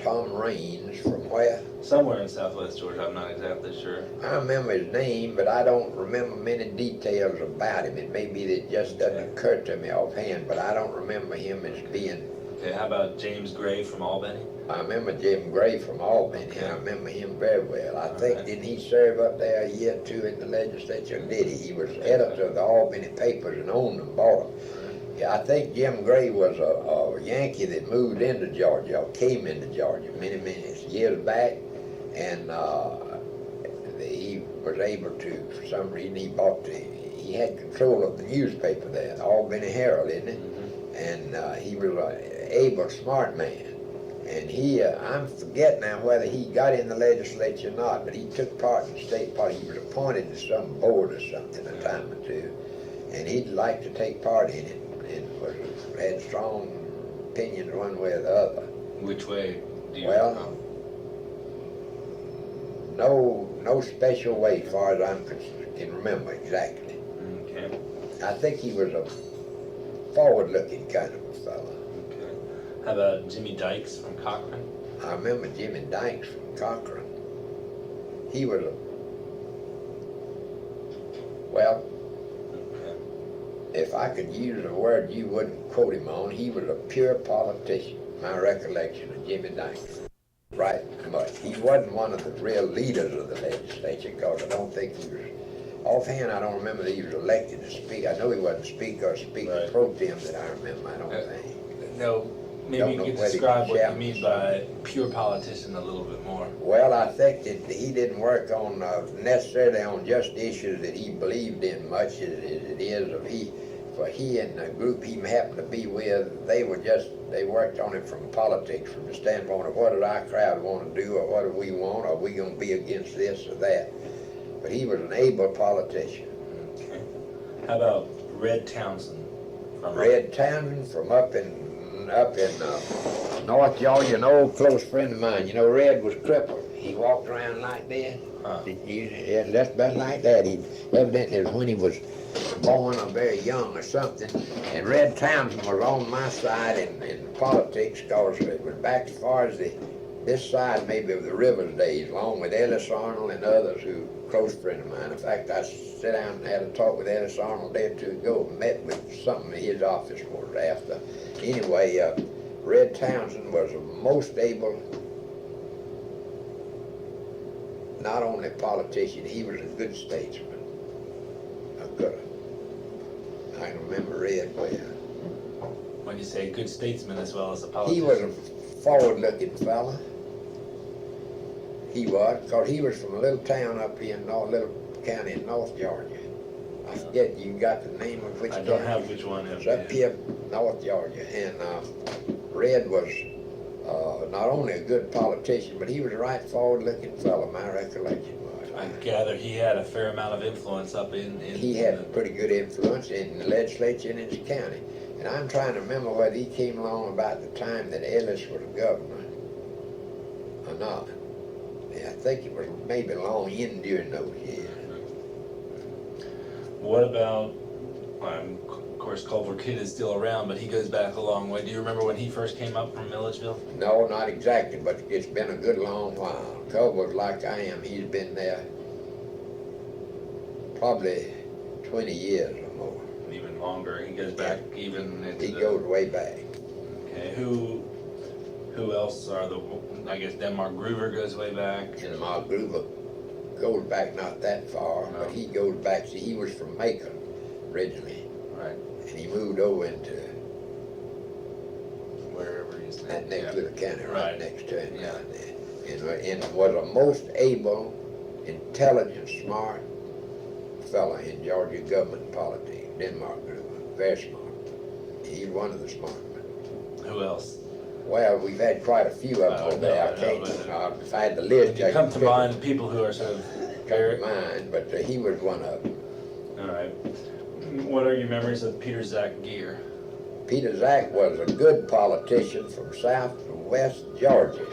Tom Raines from where? Somewhere in Southwest Georgia, I'm not exactly sure. I remember his name, but I don't remember many details about him. It may be that it just doesn't occur to me offhand, but I don't remember him as being. Okay, how about James Gray from Albany? I remember Jim Gray from Albany. Okay. I remember him very well. I think, didn't he serve up there a year or two in the legislature? Did he? He was editor of the Albany papers and owned them, bought them. Yeah, I think Jim Gray was a Yankee that moved into Georgia, or came into Georgia many years back, and he was able to, for some reason, he had control of the newspaper there, the Albany Herald, isn't it? Mm-hmm. And he was an able, smart man. And I'm forgetting now whether he got in the legislature or not, but he took part in the state party. He was appointed to some board or something a time or two, and he'd like to take part in it, and had strong opinions one way or the other. Which way do you know? No special way as far as I can remember exactly. Okay. I think he was a forward-looking kind of a fellow. How about Jimmy Dykes from Cochran? I remember Jimmy Dykes from Cochran. He was if I could use a word you wouldn't quote him on, he was a pure politician, my recollection of Jimmy Dykes. Right much. He wasn't one of the real leaders of the legislature, because I don't think he was, offhand I don't remember that he was elected to speak. I know he wasn't speaker or speaker pro tem that I remember, I don't think. No. Maybe you could describe what you mean by pure politician a little bit more. Well, I think that he didn't work on necessarily on just issues that he believed in much as it is of he and the group he happened to be with, they worked on it from politics, from the standpoint of what does our crowd want to do, or what do we want, are we going to be against this or that. But he was an able politician. Okay. How about Red Townsend? Red Townsend from up in North Georgia, an old close friend of mine. You know, Red was crippled. He walked around like that. Yeah, just about like that. He evidently it was when he was born or very young or something. And Red Townsend was on my side in politics, because it was back as far as this side maybe of the Rivers days, along with Ellis Arnold and others who close friend of mine. In fact, I sat down and had a talk with Ellis Arnold a day or two ago, met with something in his office was after. Anyway, Red Townsend was a most able, not only politician, he was a good statesman. I can remember Red well. When you say good statesman as well as a politician? He was a forward-looking fella. He was, because he was from a little town up here in a little county in North Georgia. I forget, you got the name of which I don't have which one. It's up here, North Georgia. And Red was not only a good politician, but he was a right forward-looking fellow, my recollection was. I gather he had a fair amount of influence up in he had pretty good influence in the legislature in his county. And I'm trying to remember whether he came along about the time that Ellis was governor or not. Yeah, I think it was maybe long in during those years. What about, of course, Culver Kidd is still around, but he goes back a long way. Do you remember when he first came up from Milledgeville? No, not exactly, but it's been a good long while. Culver's like I am. He's been there probably 20 years or more. Even longer. He goes back even into He goes way back. Okay, who else are I guess Denmark Groover goes way back. Denmark Groover goes back not that far, but he goes back. See, he was from Macon originally. Right. And he moved over into wherever he's that next little county right next to him. Yeah. And was a most able, intelligent, smart fella in Georgia government politics. Denmark Groover, very smart. He's one of the smart ones. Who else? Well, we've had quite a few of them over there. I can't, if I had the list, You I come could to pick mind people who are sort of come very. to mind, but he was one of them. All right. What are your memories of Peter Zach Greer? Peter Zach was a good politician from south to west Georgia,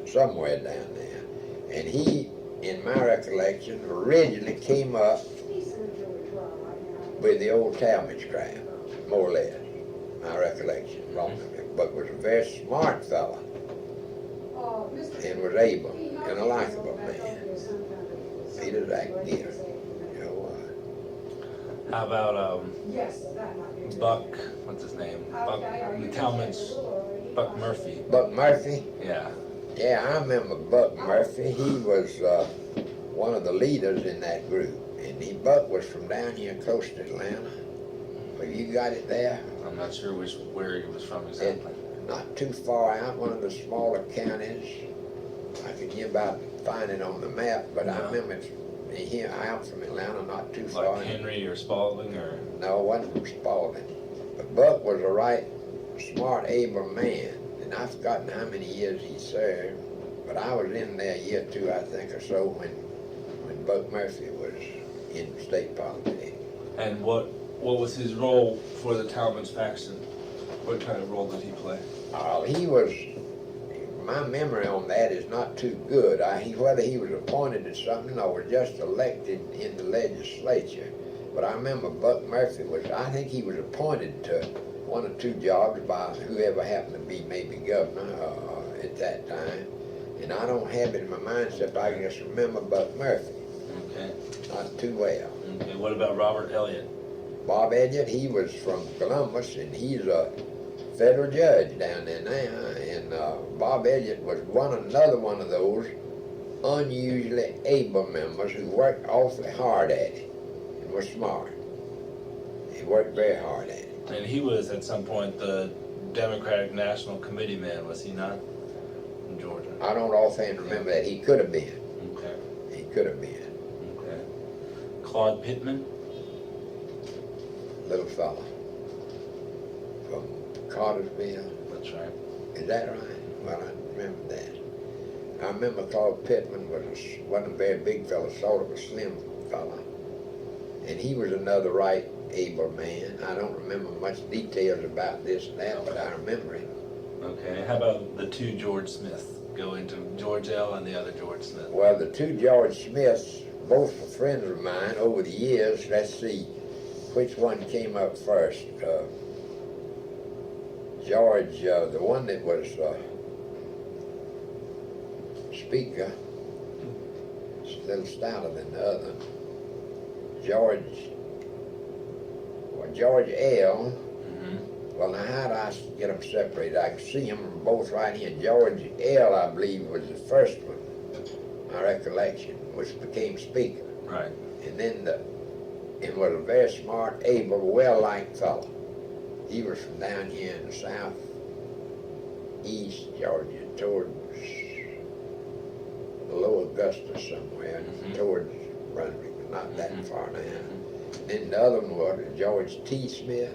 somewhere down there. And he, in my recollection, originally came up with the old Talmadge crowd, more or less, my recollection, wrong, but was a very smart fella and was able and a likable man. Peter Zach Greer. How about Buck? What's his name? Buck. The Talmadge. Buck Murphy. Buck Murphy? Yeah. Yeah, I remember Buck Murphy. He was one of the leaders in that group. And Buck was from down here close to Atlanta. Have you got it there? I'm not sure where he was from exactly. Not too far out, one of the smaller counties. I could hear about find it on the map, but I remember it's here out from Atlanta, not too far. Like Henry or Spalding or? No, it wasn't from Spalding. But Buck was a right smart, able man. And I've forgotten how many years he served. But I was in there a year or two, I think, or so, when Buck Murphy was in state politics. And what was his role for the Talmadge faction? What kind of role did he play? He was, my memory on that is not too good. Whether he was appointed to something or was just elected in the legislature. But I remember Buck Murphy I think he was appointed to one or two jobs by whoever happened to be maybe governor at that time. And I don't have it in my mind except I can just remember Buck Murphy. Okay. Not too well. Okay, what about Robert Elliott? Bob Elliott, he was from Columbus, and he's a federal judge down there now. And Bob Elliott was another one of those unusually able members who worked awfully hard at it and was smart. He worked very hard at it. And he was at some point the Democratic National Committee man, was he not? In Georgia. I don't offhand remember that. He could have been. Okay. He could have been. Okay. Claude Pittman? Little fella from Cartersville. That's right. Is that right? Well, I remember that. I remember Claude Pittman wasn't a very big fella, sort of a slim fella. And he was another right able man. I don't remember much details about this and that, but I remember him. Okay. How about the two George Smiths? Go into George L. and the other George Smith. Well, the two George Smiths, both were friends of mine over the years. Let's see which one came up first. George, the one that was speaker, a little stouter than the other. George L. Well, now how do I get them separated? I can see them both right here. George L., I believe, was the first one, my recollection, which became speaker. Right. And then and was a very smart, able, well-liked fellow. He was from down here in the southeast Georgia, towards below Augusta somewhere, towards Brunswick, not that far down. Then the other one was George T. Smith.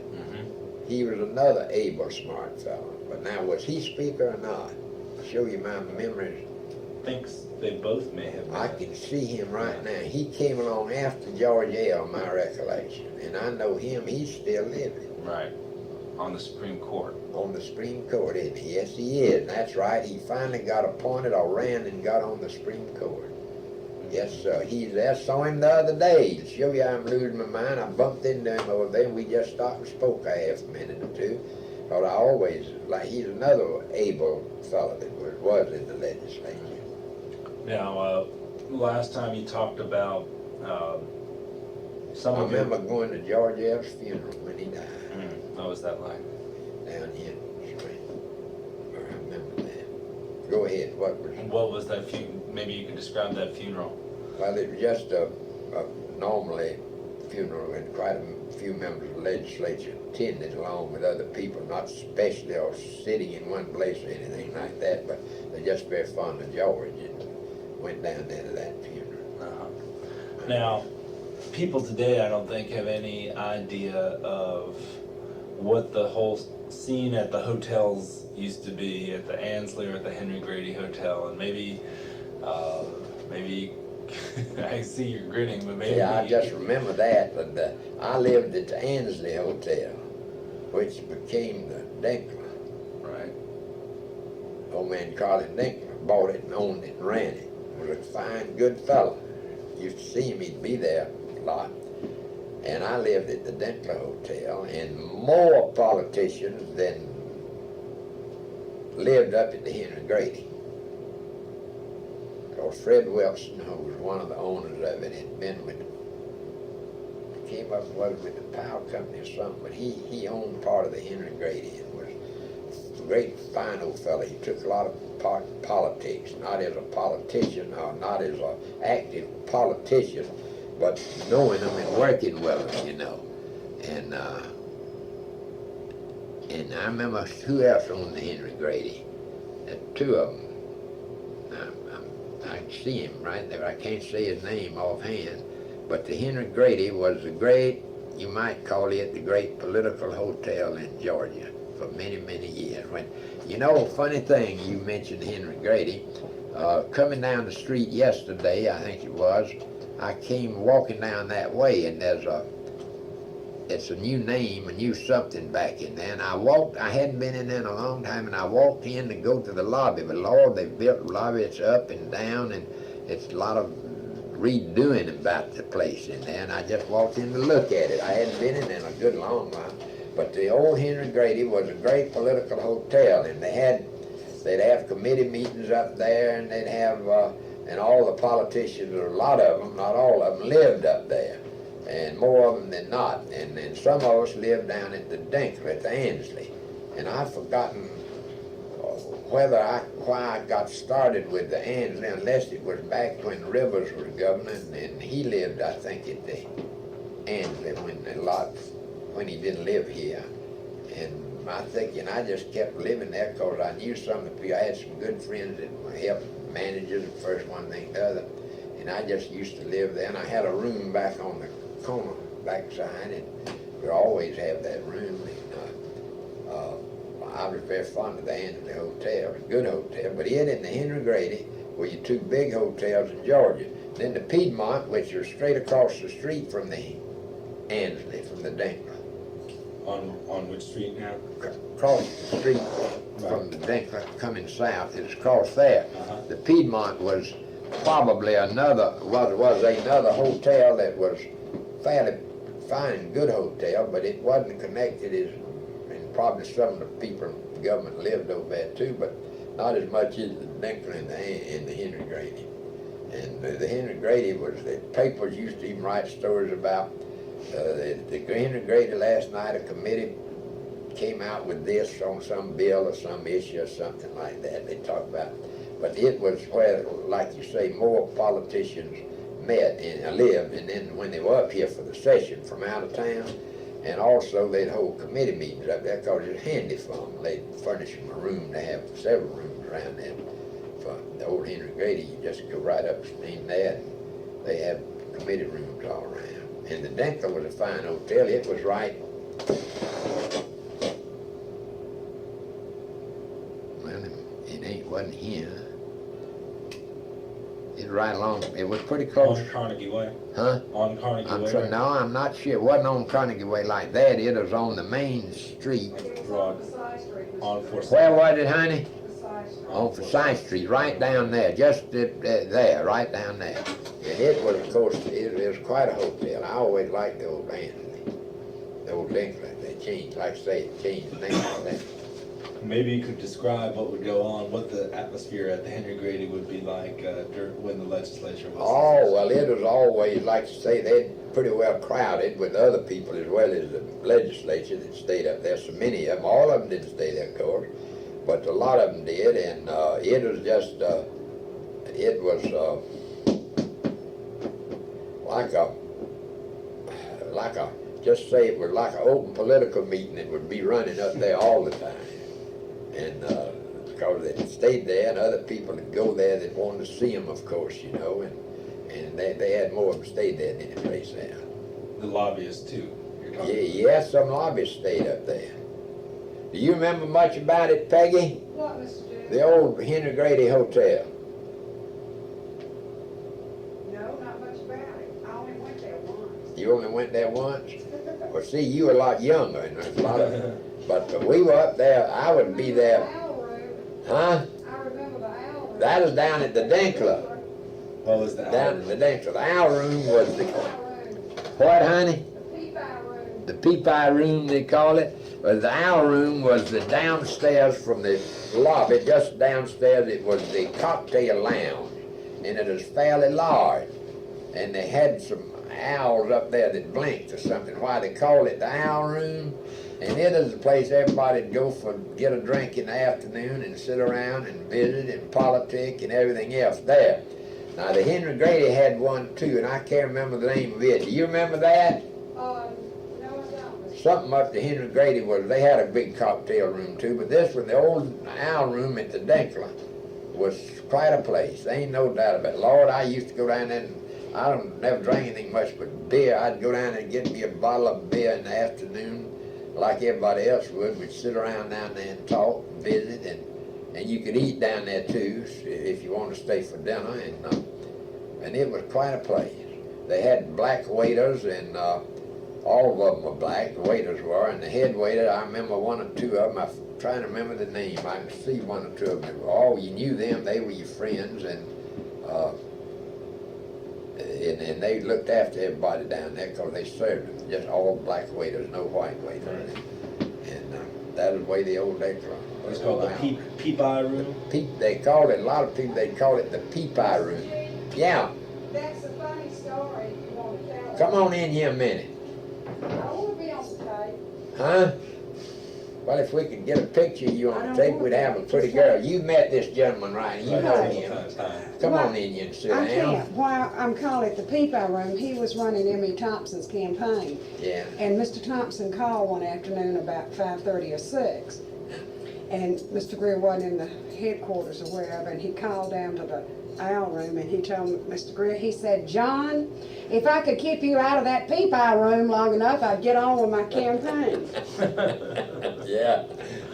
He was another able, smart fellow. But now, was he speaker or not? Show you my memories. Thinks they both may have been. I can see him right now. He came along after George L., my recollection. And I know him, he's still living. Right. On the Supreme Court. On the Supreme Court, isn't he? Yes, he is. That's right. He finally got appointed or ran and got on the Supreme Court. Yes, sir. He's there. Saw him the other day. To show you I'm losing my mind, I bumped into him over there and we just stopped and spoke a half minute or two. But I always, he's another able fellow that was in the legislature. Now, last time you talked about some I of your... remember going to George L.'s funeral when he died. What was that like? Down here in Spring. I remember that. Go ahead. What was that maybe you could describe that funeral. Well, it was just a normally funeral, and quite a few members of the legislature attended along with other people, not especially or sitting in one place or anything like that, but they're just very fond of George and went down there to that funeral. Now, people today, I don't think, have any idea of what the whole scene at the hotels used to be, at the Ansley or at the Henry Grady Hotel, and maybe I see you're grinning, but maybe. Yeah, I just remember that, but I lived at the Ansley Hotel, which became the Dinkler. Right. Old man Colin Dinkler bought it and owned it and ran it. Was a fine, good fellow. Used to see him, he'd be there a lot. And I lived at the Dinkler Hotel, and more politicians than lived up at the Henry Grady. Because Fred Wilson, who was one of the owners of it, had been with, came up with the power company or something, but he owned part of the Henry Grady and was a great fine old fellow. He took a lot of part in politics, not as a politician or not as an active politician, but knowing them and working with them, you know. And I remember who else owned the Henry Grady. Two of them. I can see him right there. I can't say his name offhand, but the Henry Grady was the great, you might call it the great political hotel in Georgia for many, many years. When, you know, funny thing, you mentioned Henry Grady. Coming down the street yesterday, I think it was, I came walking down that way, and it's a new name, a new something back in there. And I hadn't been in there in a long time, and I walked in to go to the lobby. But Lord, they built the lobby, it's up and down, and it's a lot of redoing about the place in there. And I just walked in to look at it. I hadn't been in there in a good long while. But the old Henry Grady was a great political hotel, and they'd have committee meetings up there, and they'd have, and all the politicians, or a lot of them, not all of them, lived up there. And more of them than not. And some of us lived down at the Dinkler, at the Ansley. And I've forgotten why I got started with the Ansley, unless it was back when Rivers was governor, and he lived, I think, at the Ansley when he didn't live here. And I thinking I just kept living there because I knew some of the people. I had some good friends that helped managers, the first one thing the other. And I just used to live there, and I had a room back on the corner backside, and we always have that room. And I was very fond of the Ansley Hotel, a good hotel, but it and the Henry Grady were your two big hotels in Georgia. Then the Piedmont, which are straight across the street from the Ansley, from the Dinkler. On which street now? Across the street from the Dinkler, coming south, it's across there. The Piedmont was probably another hotel that was fairly fine, good hotel, but it wasn't connected as, and probably some of the people in the government lived over there too, but not as much as the Dinkler and the Henry Grady. And the Henry Grady was, the papers used to even write stories about the Henry Grady. Last night a committee came out with this on some bill or some issue or something like that. They talked about, but it was where, like you say, more politicians met and lived, and then when they were up here for the session from out of town, and also they'd hold committee meetings up there because it was handy for them. They'd furnish them a room. They have several rooms around there. For the old Henry Grady, you just go right up in there, and they have committee rooms all around. And the Dinkler was a fine hotel. It was right, well, it wasn't here. It right along, it was pretty close. On Carnegie Way? Huh? On Carnegie Way? No, I'm not sure. It wasn't on Carnegie Way like that. It was on the main street. On Forsyth. Where was it, honey? On Forsyth Street, right down there, just there, right down there. And it was, of course, it was quite a hotel. I always liked the old Ansley, the old Dinkler. They changed, like I say, it changed the name of that. Maybe you could describe what would go on, what the atmosphere at the Henry Grady would be like when the legislature was. Oh, well, it was always, like I say, they'd pretty well crowded with other people as well as the legislature that stayed up there. So many of them, all of them didn't stay there, of course, but a lot of them did, and it was just, it was like a, just say it was like an open political meeting. It would be running up there all the time. And because they stayed there, and other people would go there that wanted to see them, of course, you know, and they had more of them stayed there than any place else. The lobbyists too. Yeah, some lobbyists stayed up there. Do you remember much about it, Peggy? What, Mr. Judge? The old Henry Grady Hotel. No, not much about it. I only went there once. You only went there once? Well, see, you were a lot younger, and there's a lot of, but we were up there. I would be there. Huh? I remember the owl room. That was down at the Dinkler. What was that? Down at the Dinkler. The owl room was the, The what, honey? peep-eye room. The peep-eye room, they call it. But the owl room was the downstairs from the lobby, just downstairs. It was the cocktail lounge, and it was fairly large. And they had some owls up there that blinked or something. Why they called it the owl room. And it is a place everybody'd go for get a drink in the afternoon and sit around and visit and politic and everything else there. Now the Henry Grady had one too, and I can't remember the name of it. Do you remember that? No, I don't. Something up to Henry Grady was, they had a big cocktail room too, but this one, the old owl room at the Dinkler, was quite a place. There ain't no doubt about it. Lord, I used to go down there and I never drank anything much but beer. I'd go down there and get me a bottle of beer in the afternoon like everybody else would. We'd sit around down there and talk and visit, and you could eat down there too if you want to stay for dinner, and it was quite a place. They had black waiters, and all of them were black, the waiters were, and the head waiter, I remember one or two of them, I'm trying to remember the name, I can see one or two of them. Oh, you knew them, they were your friends, and they looked after everybody down there because they served them, just all black waiters, no white waiters. And that was the way the old days were. It's called the peep-eye room? They called it, a lot of people, they call it the peep-eye room. Yeah. That's a funny story if you want to tell it. Come on in here a minute. I want to be on the tape. Huh? Well, if we could get a picture of you I on don't tape, want we'd to. have a pretty girl. You met this gentleman, right? You know Right. him. Come on in here and sit I down. can't. Why I'm calling it the peep-eye room, he was running Emmy Thompson's campaign. Yeah. And Mr. Thompson called one afternoon about 5:30 or 6. And Mr. Greer wasn't in the headquarters or wherever, and he called down to the owl room and he told Mr. Greer, he said, "John, if I could keep you out of that peep-eye room long enough, I'd get on with my campaign." Yeah.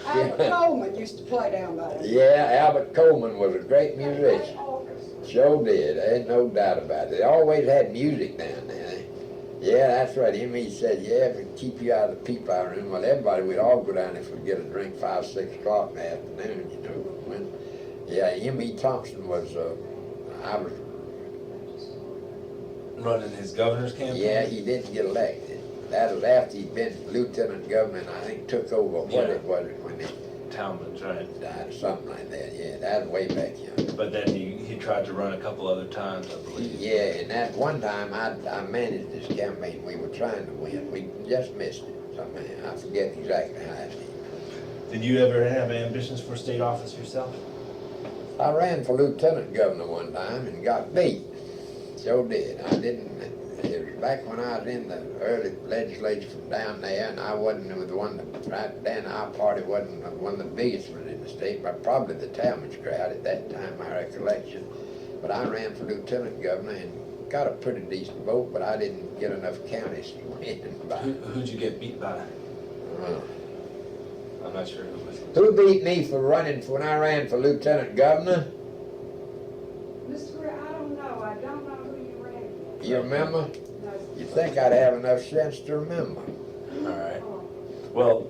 Albert Coleman used to play down there. Yeah, Albert Coleman was a great musician. Orchestra. Sure did. There ain't no doubt about it. They always had music down there. Yeah, that's right. He said, yeah, if we keep you out of the peep-eye room, well, everybody, we'd all go down if we get a drink 5, 6 o'clock in the afternoon, you know. Yeah, M.E. Thompson was, I was, Running his governor's campaign? yeah, he didn't get elected. That was after he'd been lieutenant governor, and I think took over what Yeah. it was when he Talmadge, right? died, something like that. Yeah, that was way back young. But then he tried to run a couple other times, I believe. Yeah, and that one time I managed this campaign. We were trying to win. We just missed it somehow. I forget exactly how it did. Did you ever have ambitions for state office yourself? I ran for lieutenant governor one time and got beat. Sure did. I didn't. It was back when I was in the early legislature from down there, and I wasn't the one that, right then, our party wasn't one of the biggest ones in the state, but probably the Talmadge crowd at that time, my recollection. But I ran for lieutenant governor and got a pretty decent vote, but I didn't get enough counties to win by. Who'd you get beat by? Uh, I'm not sure who was. Who beat me for running when I ran for lieutenant governor? Mr. Greer, I don't know. I don't know who you ran against. You remember? No. You think I'd have enough sense to remember? All right. Oh. Well,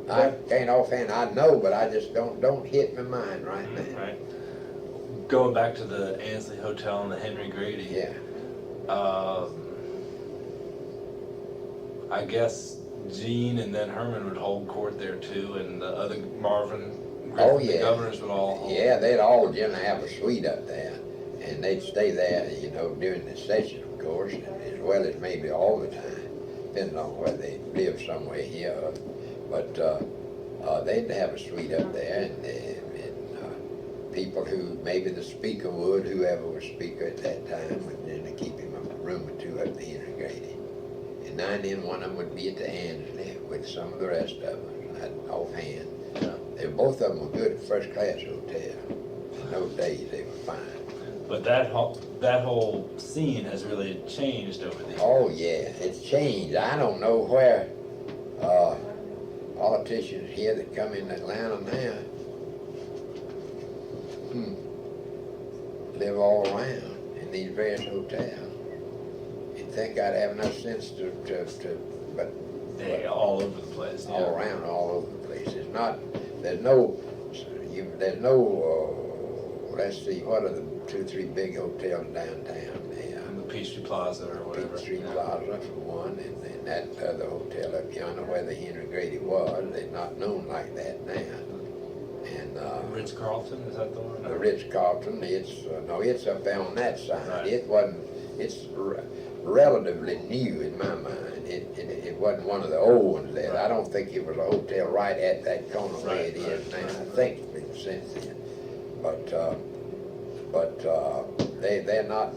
I can't offhand, I know, but I just don't hit my mind right now. right. Going back to the Ansley Hotel and the Henry Grady. Yeah. I guess Gene and then Herman would hold court there too, and the other Marvin, Oh, Griffin, yeah. the governors would all hold. Yeah, they'd all generally have a suite up there, and they'd stay there, you know, during the session, of course, as well as maybe all the time, depending on whether they live somewhere here. But they'd have a suite up there, and people who, maybe the speaker would, whoever was speaker at that time, would then keep him a room or two up at the Henry Grady. And now and then one of them would be at the Ansley with some of the rest of them, offhand. Yeah. Both of them were good, first-class hotel. In those days, they were fine. But that whole scene has really changed over the years. Oh, yeah, it's changed. I don't know where, politicians here that come in Atlanta now, live all around in these various hotels. You'd think I'd have enough sense but They're all over the place. all Yeah. around, all over the place. It's not, there's no, let's see, what are the 2, 3 big hotels downtown there? And the Peachtree Plaza or whatever. Peachtree yeah. Plaza for one, and that other hotel up yonder where the Henry Grady was, they're not known like that now. And, Ritz Carlton, is that the one? the Ritz-Carlton, it's up there on that side. Right. It's relatively new in my mind. It wasn't one of the old ones there. I don't think it was a hotel right at that corner where it is now. I think it's been since then. But they're not,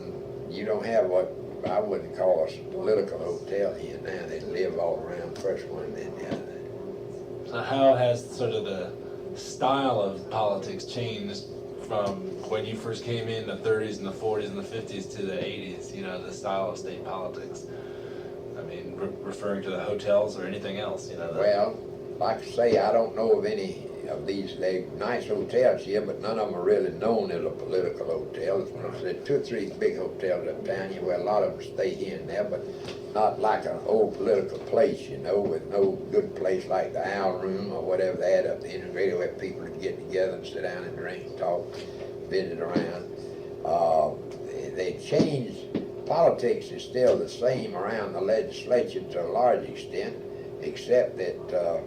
you don't have what I wouldn't call a political hotel here now. They live all around, first one, then the other. So how has sort of the style of politics changed from when you first came in the 30s and the 40s and the 50s to the 80s, you know, the style of state politics? I mean, referring to the hotels or anything else, you know? Well, like I say, I don't know of any of these, they're nice hotels here, but none of them are really known as a political hotel. There's 2 or 3 big hotels uptown here where a lot of them stay here and there, but not like an old political place, you know, with no good place like the Owl Room or whatever they had up the integrated where people would get together and sit down and drink and talk, visit around. They changed, politics is still the same around the legislature to a large extent, except that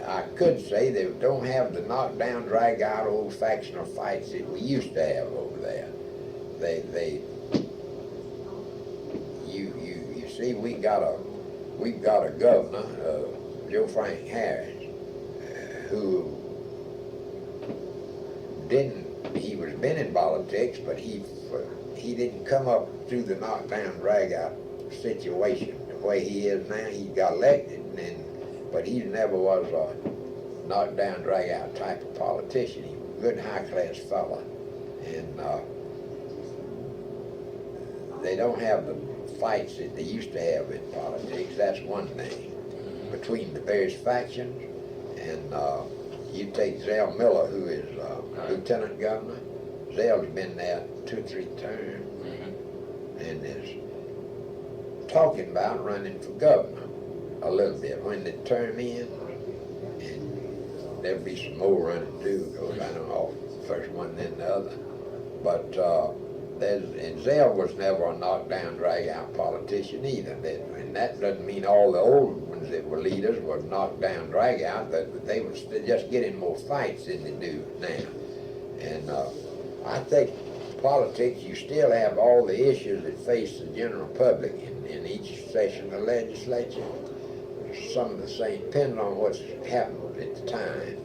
I could say they don't have the knockdown, drag out old factional fights that we used to have over there. You see, we've got a governor, Joe Frank Harris, who he was been in politics, but he didn't come up through the knockdown, drag out situation the way he is now. He got elected, but he never was a knockdown, drag out type of politician. He was a good, high class fella, and they don't have the fights that they used to have in politics. That's one thing between the various factions. And you take Zell Miller, who is lieutenant governor. Zell's been there 2 or 3 terms, and is talking about running for governor a little bit when they term in, and there'll be some more running too, because I don't know, first one then the other. But and Zell was never a knockdown, drag out politician either. And that doesn't mean all the old ones that were leaders were knocked down, drag out, but they were just getting more fights than they do now. And I think politics, you still have all the issues that face the general public in each session of the legislature. Some of the same, depending on what's happened at the time,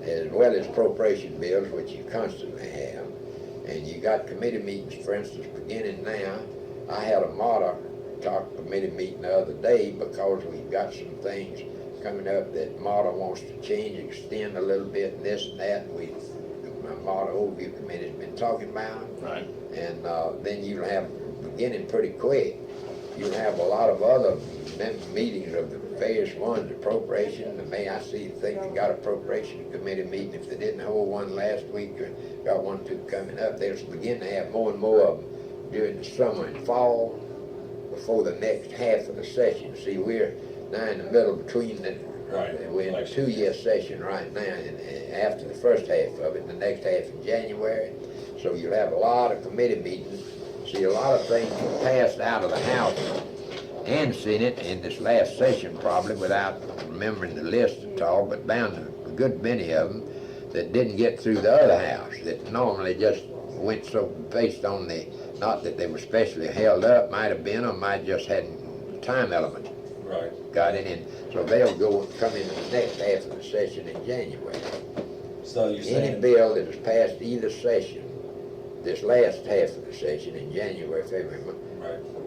as well as appropriation bills, which you constantly have. And you got committee meetings, for instance, beginning now. I had a MATA committee meeting the other day because we've got some things coming up that MATA wants to change, extend a little bit, and this and that. My MATA overview committee has been talking about. Right. And then you'll have, beginning pretty quick, you'll have a lot of other meetings of the various ones, appropriation. The May I think they got appropriation committee meeting. If they didn't hold one last week, or got 1 or 2 coming up, they'll begin to have more and more of them during the summer and fall before the next half of the session. See, we're now in the middle between the, we're in a 2-year session right now, and after the first half of it, the next half in January. So you'll have a lot of committee meetings. See, a lot of things were passed out of the House and Senate in this last session, probably without remembering the list at all, but bound to a good many of them that didn't get through the other house, that normally just went so based on the, not that they were specially held up, might have been, or might just hadn't time element got it in. So they'll come into the next half of the session in January. So you're saying any bill that is passed either session, this last half of the session in January, February,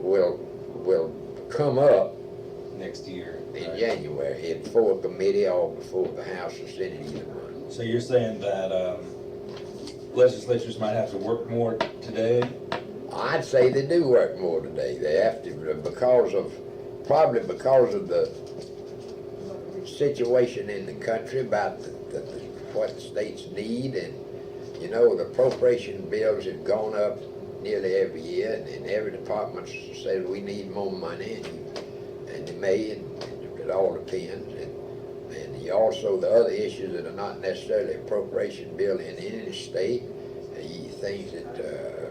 will come up next year in January. It's before a committee or before the House or Senate, either one. So you're saying that legislatures might have to work more today? I'd say they do work more today. They have to probably because of the situation in the country about what the states need, and you know, the appropriation bills have gone up nearly every year, and every department says we need more money, and they may, and it all depends. And you also, the other issues that are not necessarily appropriation bill in any state, things that,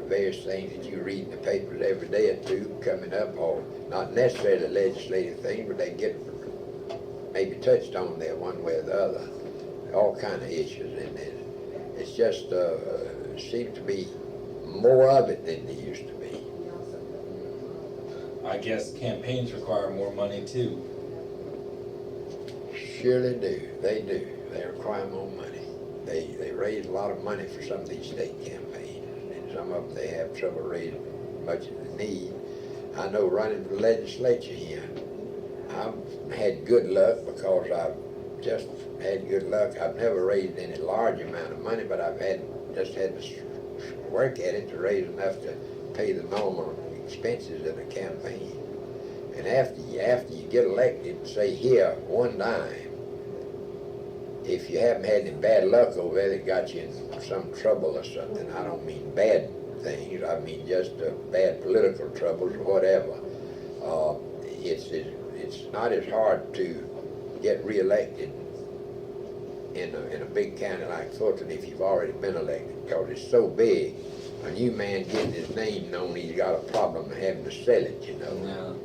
various things that you read in the papers every day or two coming up, or not necessarily legislative things, but they get maybe touched on there one way or the other. All kind of issues, and it's just seems to be more of it than there used to be. I guess campaigns require more money too. Surely do. They do. They require more money. They raise a lot of money for some of these state campaigns, and some of them they have trouble raising much as they need. I know running for the legislature here, I've had good luck because I've just had good luck. I've never raised any large amount of money, but I've just had to work at it to raise enough to pay the normal expenses of the campaign. And after you get elected, say here, one dime, if you haven't had any bad luck over there that got you in some trouble or something, I don't mean bad things, I mean just bad political troubles or whatever, it's not as hard to get reelected in a big county like Fulton if you've already been elected, because it's so big. A new man getting his name known, he's got a problem having to sell it, you know.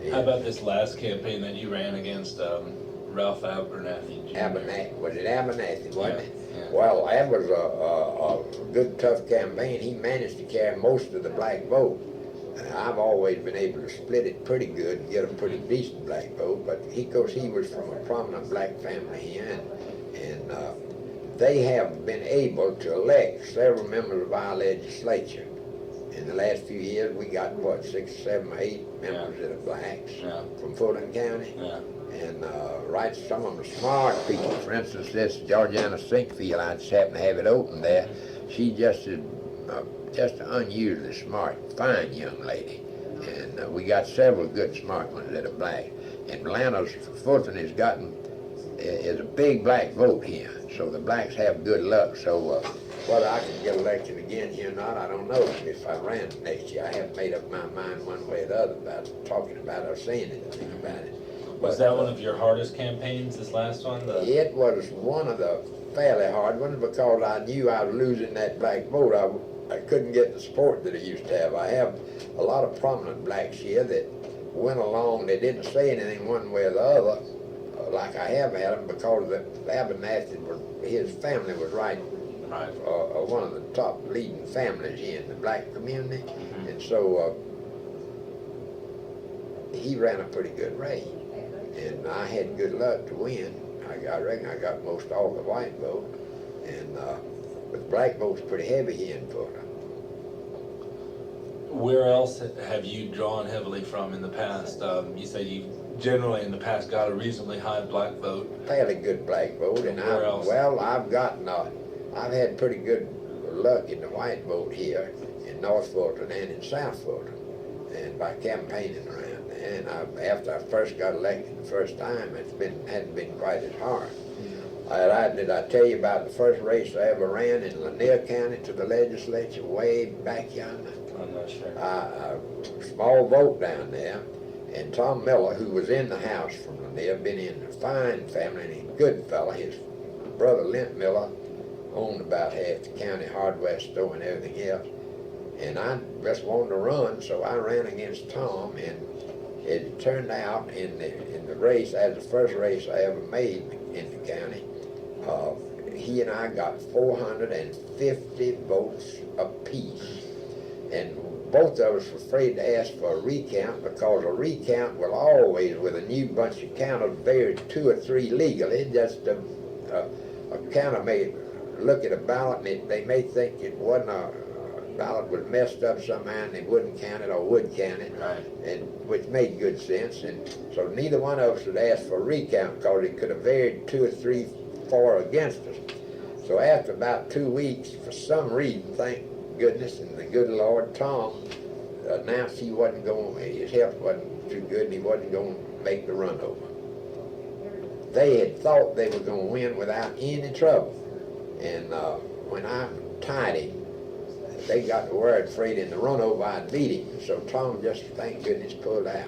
Yeah. How about this last campaign that you ran against Ralph Abernathy Jr.? Abernathy, was it Abernathy, wasn't it? Yeah. Well, that was a good, tough campaign. He managed to carry most of the black vote. I've always been able to split it pretty good and get a pretty decent black vote, but of course he was from a prominent black family here, and they have been able to elect several members of our legislature. In the last few years, we got, what, 6, 7, 8 members that are blacks from Fulton County. Yeah. And right, some of them are smart people. For instance, this Georgiana Sinkfield, I just happen to have it open there. She just an unusually smart, fine young lady. And we got several good smart ones that are black. Atlanta's, Fulton is a big black vote here. So the blacks have good luck. So whether I can get elected again here or not, I don't know. If I ran next year, I haven't made up my mind one way or the other about talking about it or saying anything about it. Was that one of your hardest campaigns, this last one? It was one of the fairly hard ones because I knew I was losing that black vote. I couldn't get the support that I used to have. I have a lot of prominent blacks here that went along. They didn't say anything one way or the other, like I have had them, because the Abernathy, his family was one of the top leading families here in the black community, and so he ran a pretty good race. And I had good luck to win. I reckon I got most all the white vote, and but black vote's pretty heavy here in Fulton. Where else have you drawn heavily from in the past? You say you generally in the past got a reasonably high black vote. Fairly good black vote, and I've had pretty good luck in the white vote here in North Fulton and in South Fulton, and by campaigning around. And after I first got elected the first time, hadn't been quite as hard. Did I tell you about the first race I ever ran in Lanier County to the legislature way back yonder? I'm not sure. Small vote down there, and Tom Miller, who was in the House from Lanier, been in a fine family and a good fella. His brother Lint Miller owned about half the county hardware store and everything else. And I just wanted to run, so I ran against Tom, and it turned out in the race, as the first race I ever made in the county, he and I got 450 votes apiece. And both of us were afraid to ask for a recount, because a recount will always, with a new bunch of counters, vary 2 or 3 legally. Just a counter may look at a ballot and they may think it wasn't ballot was messed up somehow and they wouldn't count it or would count it. Right. And which made good sense. And so neither one of us would ask for a recount because it could have varied 2 or 3, 4 against us. So after about 2 weeks, for some reason, thank goodness and the good Lord, Tom announced he wasn't going, his health wasn't too good and he wasn't going to make the run over. They had thought they were going to win without any trouble. And when I tied him, they got the word afraid in the run over I'd beat him. So Tom just, thank goodness, pulled out.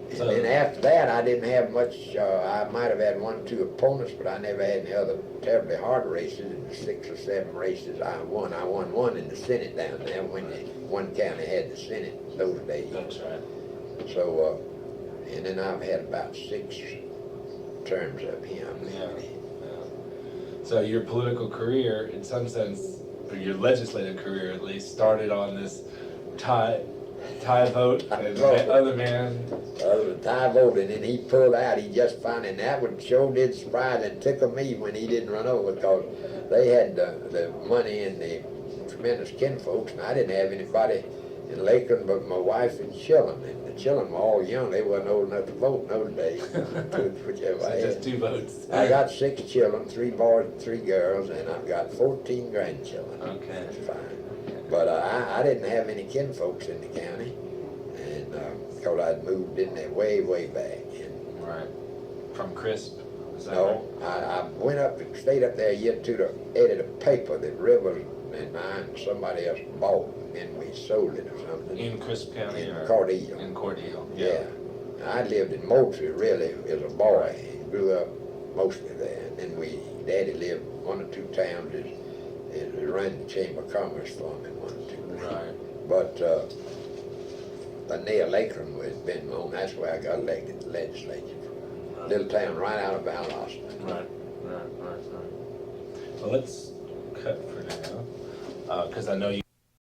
And So- then after that, I didn't have much, I might have had 1 or 2 opponents, but I never had any other terribly hard races. In the 6 or 7 races I won. I won 1 in the Senate down there when one county had the Senate those days. That's right. So, and then I've had about 6 terms of him. Yeah. So your political career, in some sense, or your legislative career at least, started on this tie vote, and the other man. The tie voted, and he pulled out. He just found, and that would sure did surprise and tickle me when he didn't run over because they had the money and the tremendous kinfolks, and I didn't have anybody in Lakeland but my wife and children. And the children were all young; they wasn't old enough to vote in those days. Whichever I So just had. 2 votes. I got 6 children, 3 boys and 3 girls, and I've got 14 grandchildren. Okay. That's fine. But I didn't have any kinfolks in the county, and because I'd moved in there way, way back. And Right. From Crisp. Is that no, I went up, stayed up there a year or 2 to edit a paper that Rivers and I and somebody else bought, and we sold it or something. right? In Crisp County In or? Cordele. In Cordele. Yeah. I lived in Moultrie really as a boy and grew up mostly there. And then Daddy lived 1 or 2 towns as ran the Chamber of Commerce for him in 1 or 2. Right. But near Lakeland was been known. That's where I got elected to the legislature. Little town right out of Valdosta. Right. Well, let's cut for now, because I know you.